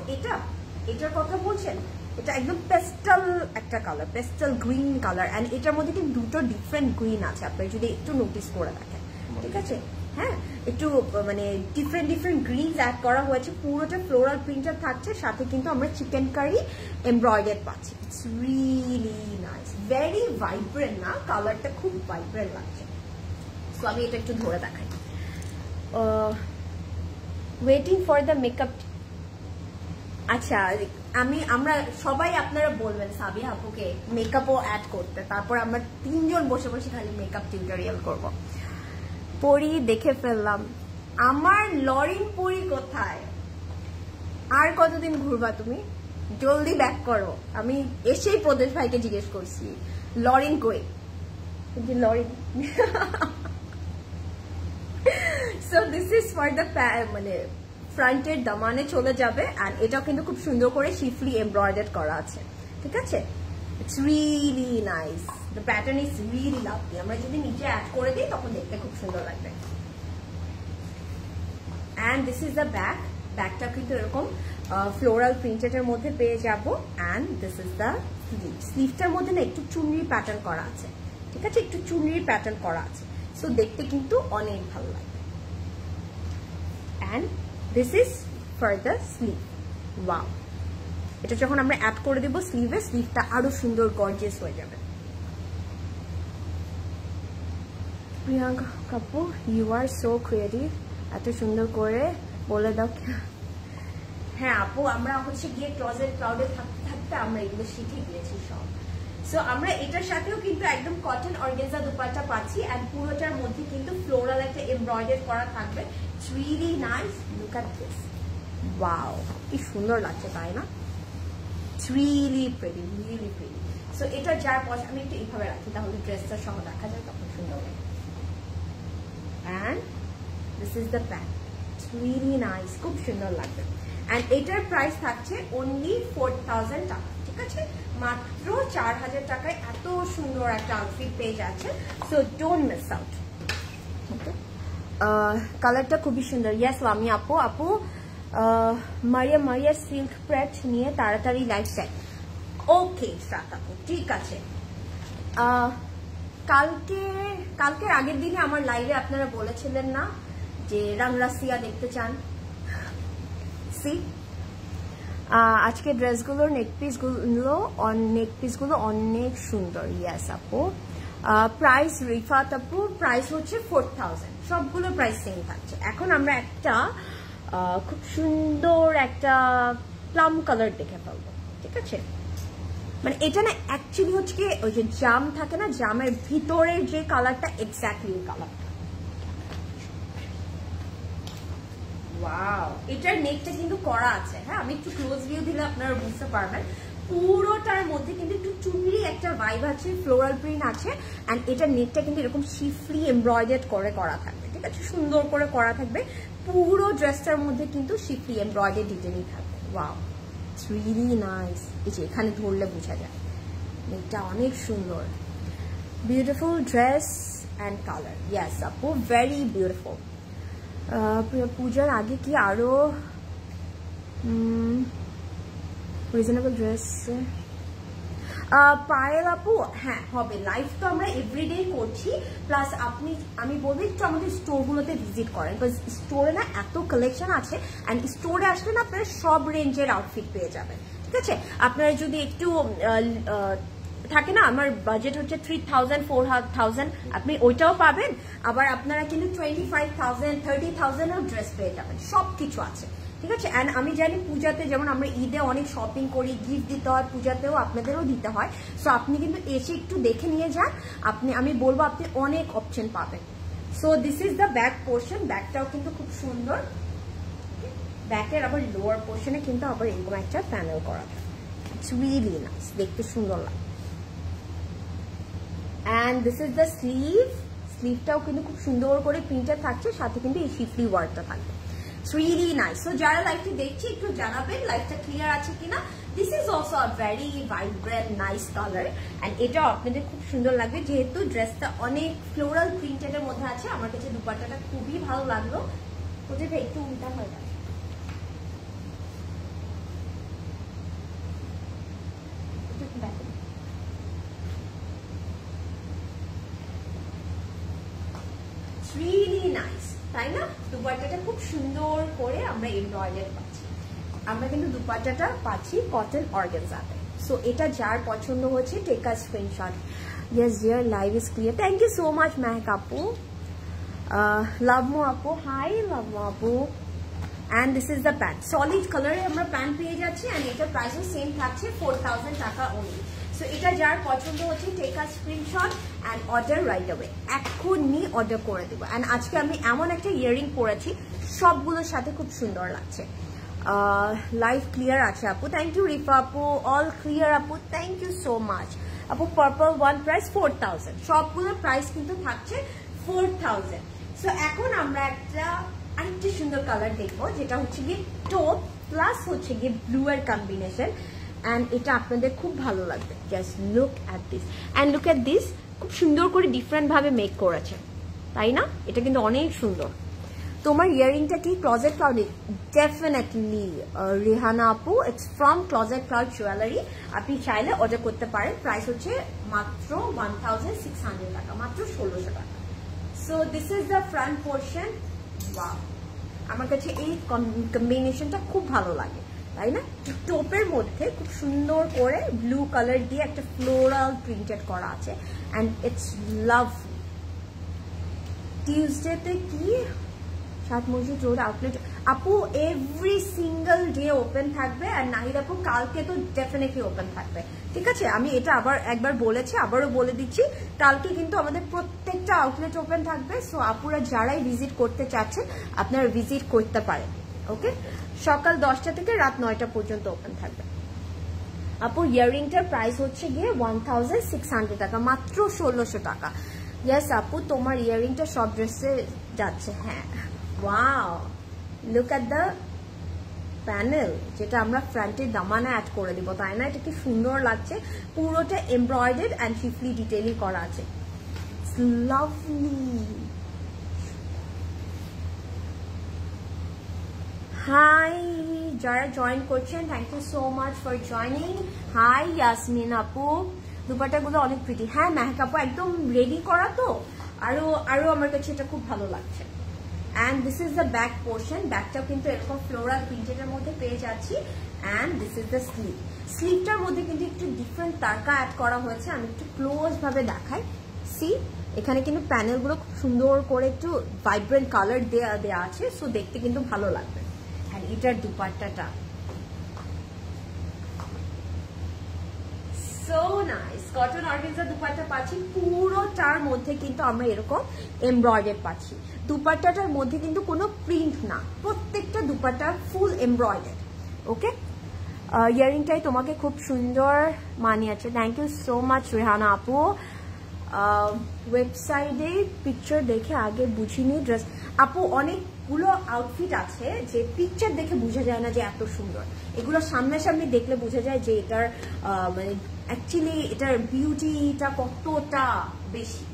[SPEAKER 1] এটার কথা বলছেন? এটা একদম পেস্টাল একটা colour, pastel green colour, and এটার মধ্যে কিন্তু দুটো ডিফারেন্ট গ্রিন আছে, আপনারা যদি একটু নোটিস করে রাখেন, ঠিক আছে। হ্যাঁ, একটু মানে ডিফারেন্ট গ্রিনস অ্যাড করা হয়েছে, পুরোটা ফ্লোরাল প্রিন্টার থাকছে, সাথে কিন্তু আমরা চিকেন কারি এমব্রয়ডারি পাচ্ছি। It's really nice, very vibrant না, কালারটা খুব ভাইব্রেন্ট লাগছে। সো আমি এটা একটু ধরে দেখাই। Waiting for the makeup. আচ্ছা, আমরা সবাই আপনারা বলবেন সাবিয়া আপুকে মেকআপও অ্যাড করতে, তারপর আমরা 3 জন বসে বসে খালি মেকআপ টিউটোরিয়াল করব। পরি দেখে ফেললাম, আমার লরিন পরি কোথায়? আর কতদিন ঘুরবা তুমি? জলদি ব্যাক করো। আমি এসেই প্রদেশ ভাইকে জিজ্ঞেস করছি লরিন কই, Lorin. So this is for the মানে ফ্রন্টের দামানে চলে যাবে, আর এটাও কিন্তু খুব সুন্দর করে শিফলি এমব্রয়ডারি করা আছে, ঠিক আছে। It's really nice, the pattern is really lovely. আমরা যদি নিচে অ্যাড করে দিই তখন দেখতে খুব সুন্দর লাগবে। And this is the back, ব্যাকটা কিন্তু এরকম ফ্লোরাল প্রিন্টেডের মধ্যে পেয়ে যাব। And this is the sleeve, স্লিভটার মধ্যে না একটু চুনরির প্যাটার্ন করা আছে, ঠিক আছে, একটু চুনরির প্যাটার্ন করা আছে, সো দেখতে কিন্তু অনেক ভালো লাগবে। And this is for the sleeve. Wow, এটা যখন আমরা অ্যাড করে দেব স্লিভে, স্লিভটা আরো সুন্দর গর্জিয়াস হয়ে যাবে। প্রিয়াঙ্কা কাপু, ইউ আর সো ক্রিয়েটিভ, এত সুন্দর করে বলে দাও। হ্যাঁ আপু, আমরা হচ্ছে গিয়ে ক্লাউডে থাকতে থাকতে আমরা এগুলো শিখে গিয়েছি সব। সো আমরা এটার সাথেও কিন্তু একদম কটন অর্গানজা দুপাট্টা পাচ্ছি, এন্ড পুরোটার মধ্যে কিন্তু ফ্লোরাল একটা এমব্রয়ডারি করা থাকবে। It's really nice. Look at this. Wow, কি সুন্দর লাগছে তাই না? It's really pretty, really pretty. So এটা যার পছন্দ, আমি একটু এইভাবে রাখি তাহলে ড্রেসটা সহ দেখা যায়, তখন সুন্দর লাগে। And this is the back. It's really nice, খুব সুন্দর লাগবে। And এটার প্রাইস থাকছে only 4000 টাকা, ঠিক আছে, মাত্র 4000 টাকায় এত সুন্দর একটা আউটফিট পেয়ে যাচ্ছে। So don't miss out. Okay, কালারটা খুবই সুন্দর। ইয়েস লামি আপু, আপু মারিয়া সিল্ক প্রেট নিয়ে তাড়াতাড়ি লাইভ চাই। ওকে শ্রাত আপু, ঠিক আছে। কালকের আগের দিনে আমার লাইভে আপনারা বলেছিলেন না যে রাংরাসিয়া দেখতে চান, সি আজকে ড্রেসগুলোর নেক পিসগুলো অনেক সুন্দর। ইয়েস আপু, প্রাইস রিফাত আপু, প্রাইস হচ্ছে 4000, সবগুলো প্রাইস সেম থাকছে। এখন আমরা একটা খুব সুন্দর একটা প্লাম কালার দেখে ফেলবো, ঠিক আছে। মানে এটা না অ্যাকচুয়ালি হচ্ছে কি ওই যে জাম থাকে না, জামের ভিতরের যে কালারটা এক্স্যাক্টলি ওই কালারটা। ওয়াও, এটার নেকটা কিন্তু করা আছে। হ্যাঁ, আমি একটু ক্লোজ ভিউ দিলে আপনারা বুঝতে পারবেন। পুরোটার মধ্যে কিন্তু একটু চুনরি একটা ভাইব আছে, ফ্লোরাল প্রিন্ট আছে, এন্ড এটার নেকটা কিন্তু এরকম শিফলি এমব্রয়ডারি করে করা থাকবে, ঠিক আছে, সুন্দর করে করা থাকবে। পুরো ড্রেসটার মধ্যে কিন্তু শিফলি এমব্রয়ডারি ডিটেইলিং থাকবে। Wow, it's really nice. এই যে এখানে ধরলে বোঝা যায় নেকটা অনেক সুন্দর। Beautiful dress and colour. Yes আপু, ভেরি বিউটিফুল। পূজার আগে কি আরো রিজনেবল ড্রেস পায়েল আপু? হ্যাঁ হবে, লাইভ তো আমরা এভরিডে করছি, প্লাস আমি বলবো একটু আমাদের স্টোরগুলোতে ভিজিট করেন, বিকজ স্টোরে না এত কালেকশন আছে, অ্যান্ড স্টোরে আসলে না আপনারা সব রেঞ্জের আউটফিট পেয়ে যাবেন, ঠিক আছে। আপনারা যদি একটু থাকে না আমার বাজেট হচ্ছে 3000 4000, আপনি ওইটাও পাবেন, আবার আপনারা কিন্তু 25,000 30,000 এর ড্রেস পেয়ে যাবেন, সবকিছু আছে, ঠিক আছে। অ্যান্ড আমি জানি পূজাতে যেমন আমরা ঈদে অনেক শপিং করি, গিফট দিতে হয়, পূজাতেও আপনাদেরও দিতে হয়, সো আপনি কিন্তু এসে একটু দেখে নিয়ে যান, আমি বলবো আপনি অনেক অপশন পাবেন। So this is the back portion, ব্যাকটাও কিন্তু খুব সুন্দর, ব্যাকের আবার লোয়ার পোর্শনে কিন্তু আবার এরকম একটা প্যানেল করা, ইটস রিয়েলি নাইস, দেখতে সুন্দর লাগে। And this is the sleeve, স্লিভটাও কিন্তু খুব সুন্দর করে প্রিন্টেড থাকছে, সাথে কিন্তু এই শিফলি ওয়ার্কটা থাকবে, ইটস রিয়েলি নাইস। সো যারা লাইভটি দেখছি একটু জানাবেন লাইভটা ক্লিয়ার আছে কিনা। This is also a very vibrant nice colour, and এটাও আপনাদের খুব সুন্দর লাগবে, যেহেতু ড্রেসটা অনেক ফ্লোরাল প্রিন্টেডের মধ্যে আছে। আমার কাছে দুপাট্টাটা খুবই ভালো লাগলো, ওদের একটু উল্টা হয়ে গেছে, রিয়েলি নাইস, তাই না? দুপাট্টাটা খুব সুন্দর করে আমরা এমব্রয়ডারি পাচ্ছি, আমরা কিন্তু দুপাট্টাটা পাচ্ছি কটন অর্গানজাতে। সো এটা যার পছন্দ হচ্ছে take a screenshot. Yes dear, live is clear, thank you so much Mehek আপু, লাভমো আপু, হাই লাভমো আপু। And this is the pant, solid কালারে আমরা প্যান্ট পেয়ে যাচ্ছি, অ্যান্ড এটার প্রাইসও সেম থাকছে 4000 টাকা অনলি। সো এটা যার পছন্দ হচ্ছে take a screenshot and order right away, এখনই অর্ডার করে দেবো। অ্যান্ড আজকে আমি এমন একটা ইয়ারিং পরেছি সবগুলোর সাথে খুব সুন্দর লাগছে। লাইভ ক্লিয়ার আছে আপু, থ্যাংক ইউ রিফা আপু, অল ক্লিয়ার আপু, থ্যাংক ইউ সো মাচ আপু। পার্পল ওয়ান প্রাইস 4000, সবগুলোর প্রাইস কিন্তু থাকছে 4000। সো এখন আমরা আরেকটি সুন্দর কালার দেখবো, যেটা হচ্ছে গিয়ে টোপ প্লাস হচ্ছে গিয়ে ব্লু এর কম্বিনেশন, অ্যান্ড এটা আপনাদের খুব ভালো লাগবে। Just look at this, and look at this, খুব সুন্দর করে ডিফারেন্ট ভাবে মেক করেছে, তাই না? এটা কিন্তু অনেক সুন্দর। তোমার ইয়ারিংটা কি ক্লজেট ক্লাউড? ডেফিনেটলি রিহানা আপু, it's from closet cloud jewellery, আপনি চাইলে অর্ডার করতে পারেন। প্রাইস হচ্ছে মাত্র 1600 টাকা, মাত্র 1600 টাকা। So this is the front portion. Wow, আমার কাছে এই কম্বিনেশনটা খুব ভালো লাগে, তাই না? টোপের মধ্যে খুব সুন্দর করে ব্লু কালার দিয়ে একটা ফ্লোরাল প্রিন্টেড করা আছে, অ্যান্ড ইটস লাভলি। টিউসডেতে কি সাত মসজিদ রোড আউটলেট আপু এভরি সিঙ্গেল ডে ওপেন থাকবে, আর নাহিদ আপু কালকে তো ডেফিনেটলি ওপেন থাকবে, ঠিক আছে? আমি এটা আবার একবার বলেছি, আবারও বলে দিচ্ছি, কালকে কিন্তু আমাদের প্রত্যেকটা আউটলেট ওপেন থাকবে। সো আপুরা যারাই ভিজিট করতে চাচ্ছেন আপনারা ভিজিট করতে পারেন, ওকে? সকাল 10টা থেকে রাত 9টা পর্যন্ত ওপেন থাকবে। আপু ইয়ারিংটার প্রাইস হচ্ছে গিয়ে 1600 টাকা, মাত্র 1600 টাকা। ইয়েস আপু, তোমার ইয়ারিংটা সব ড্রেসে যাচ্ছে। হ্যাঁ, wow, look at the panel, যেটা আমরা ফ্রন্টের দামানে অ্যাড করে দিব, তাই না? এটা কি সুন্দর লাগছে, পুরোটা এমব্রয়ডার্ড অ্যান্ড শিফলি ডিটেইলিং করা আছে, লাভলি। হাই যারা জয়েন করছেন, thank you so much for joining. Hi Yasmin আপু, দুপাট্টাগুলো অনেক প্রিটি। হ্যাঁ মেহক আপু, একদম রেডি করা তো, আরো আমার কাছে এটা খুব ভালো লাগছে। And this is the back portion, ব্যাকটাও কিন্তু এরকম ফ্লোরাল প্রিন্টেডের মধ্যে পেয়ে যাচ্ছি। And this is the sleeve, স্লিভটার মধ্যে কিন্তু একটু ডিফারেন্ট তারকা অ্যাড করা হয়েছে, আমি একটু ক্লোজ ভাবে দেখাই। সি, এখানে কিন্তু প্যানেলগুলো খুব সুন্দর করে একটু ভাইব্রেন্ট কালার দেয়া আছে, সো দেখতে কিন্তু ভালো লাগবে। আর এটার দুপাট্টাটা so nice, cotton organza dupatta পাচ্ছি, পুরোটার মধ্যে কিন্তু আমরা এরকম এমব্রয়ডারি পাচ্ছি। দুপাট্টাটার মধ্যে কিন্তু কোনো প্রিন্ট না, প্রত্যেকটা দুপাট্টা ফুল এমব্রয়ডারি, ওকে? ইয়ারিংটাই তোমাকে খুব সুন্দর মানিয়েছে, thank you so much Rehana আপু। ওয়েবসাইটে পিকচার দেখে আগে বুঝিনি ড্রেস। আপু অনেকগুলো আউটফিট আছে যে পিকচার দেখে বোঝা যায় না যে এত সুন্দর, এগুলো সামনাসামনি দেখলে বোঝা যায় যে এটার মানে অ্যাকচুয়ালি এটার বিউটিটা কতটা বেশি।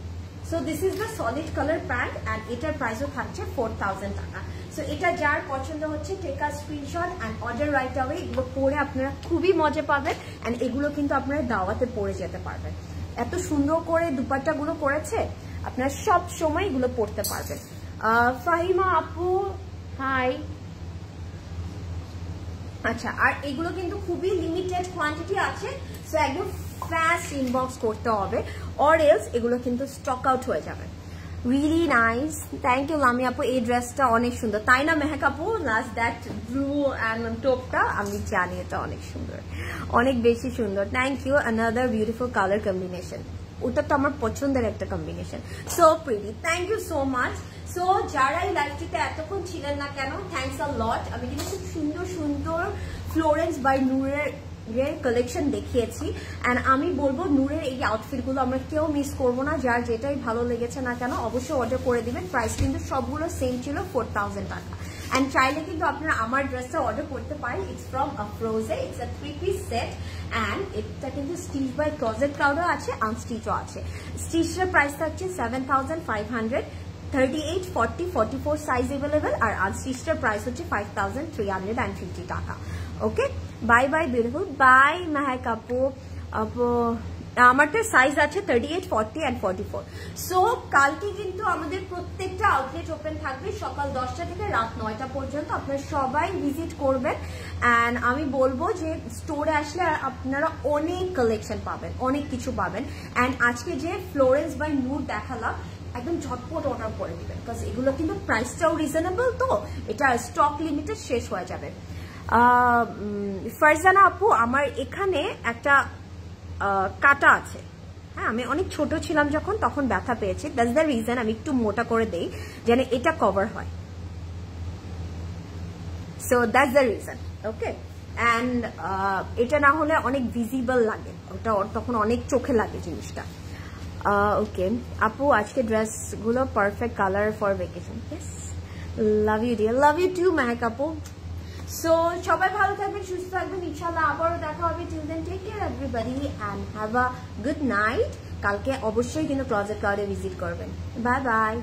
[SPEAKER 1] So this is the solid colour pant, and এটার প্রাইসও থাকছে 4000 টাকা। সো এটা যার পছন্দ হচ্ছে take a screenshot and order right away. এগুলো পরে আপনারা খুবই মজা পাবেন, অ্যান্ড এগুলো কিন্তু আপনারা দাওয়াতে পরে যেতে পারবেন। এত সুন্দর করে দুপাট্টাগুলো করেছে, আপনারা সব সময় এগুলো পরতে পারবেন। ফাহিমা আপু হাই। আচ্ছা, আর এগুলো কিন্তু খুবই লিমিটেড কোয়ান্টিটি আছে, সো একদম ফাস্ট ইনবক্স করতে হবে, অর এলস এগুলো কিন্তু স্টক আউট হয়ে যাবে। রিয়েলি নাইস, থ্যাংক ইউ লামি আপু। এই ড্রেসটা অনেক সুন্দর, তাই না মেহেক আপু? লাস্ট দ্যাট ব্লু অ্যান্ড টপটা আমি জানি এটা অনেক সুন্দর, অনেক বেশি সুন্দর। Thank you. Another beautiful colour combination, ওটা তো আমার পছন্দের একটা combination, so pretty. Thank you so much. So যারা এই লাইভটিতে এতক্ষণ ছিলেন না কেন, থ্যাংকস আ লট। আমি কিন্তু খুব সুন্দর সুন্দর ফ্লোরেন্স বাই নূরের কালেকশন দেখিয়েছি, অ্যান্ড আমি বলবো নূরের এই আউটফিটগুলো আমরা কেউ মিস করবো না। যার যেটাই ভালো লেগেছে না কেন অবশ্যই অর্ডার করে দিবেন। প্রাইস কিন্তু সবগুলো সেম ছিল, 4000 টাকা। অ্যান্ড চাইলে কিন্তু আপনারা আমার ড্রেসটা অর্ডার করতে পারেন। ইটস ফ্রম আফরোজে, it's a 3-piece set, and এটা কিন্তু স্টিচ বাই ক্লোজেট ক্রাউডও আছে, আনস্টিচও আছে। স্টিচের প্রাইস থাকছে 7500, 38, 40, 44 সাইজ অ্যাভেলেবেল, আর আনস্টিচের প্রাইস হচ্ছে 5350 টাকা। Okay, bye bye beautiful, bye Mehek আপু। আপু আমারটা সাইজ আছে 38, 40 অ্যান্ড 44। সো কালকে কিন্তু আমাদের প্রত্যেকটা আউটলেট ওপেন থাকবে সকাল 10টা থেকে রাত 9টা পর্যন্ত। আপনারা সবাই ভিজিট করবেন, অ্যান্ড আমি বলবো যে স্টোরে আসলে আপনারা অনেক কালেকশন পাবেন, অনেক কিছু পাবেন। অ্যান্ড আজকে যে ফ্লোরেন্স বাই নূর দেখালাম, একদম ঝটপট অর্ডার করে দিবেন, বিকজ এগুলো কিন্তু প্রাইসটাও রিজনেবল, তো এটা স্টক লিমিটেড, শেষ হয়ে যাবে। ফারজানা আপু, আমার এখানে একটা কাটা আছে, হ্যাঁ আমি অনেক ছোট ছিলাম যখন, তখন ব্যথা পেয়েছি, দ্যাটস দ্য রিজন আমি একটু মোটা করে দেই যেন এটা কভার হয়। So that's the reason, okay. And এটা না হলে অনেক ভিজিবল লাগে, ওটা তখন অনেক চোখে লাগে জিনিসটা। ওকে আপু, আজকে ড্রেসগুলো perfect colour for vacation. Yes, love you dear, love you too Mehek আপু। সো সবাই ভালো থাকবেন, সুস্থ থাকবেন, ইনশাআল্লাহ আবারও দেখা হবে। Till then take care everybody and have a good night. কালকে অবশ্যই কিন্তু ক্লোজেট ক্রাউডে ভিজিট করবেন। Bye by.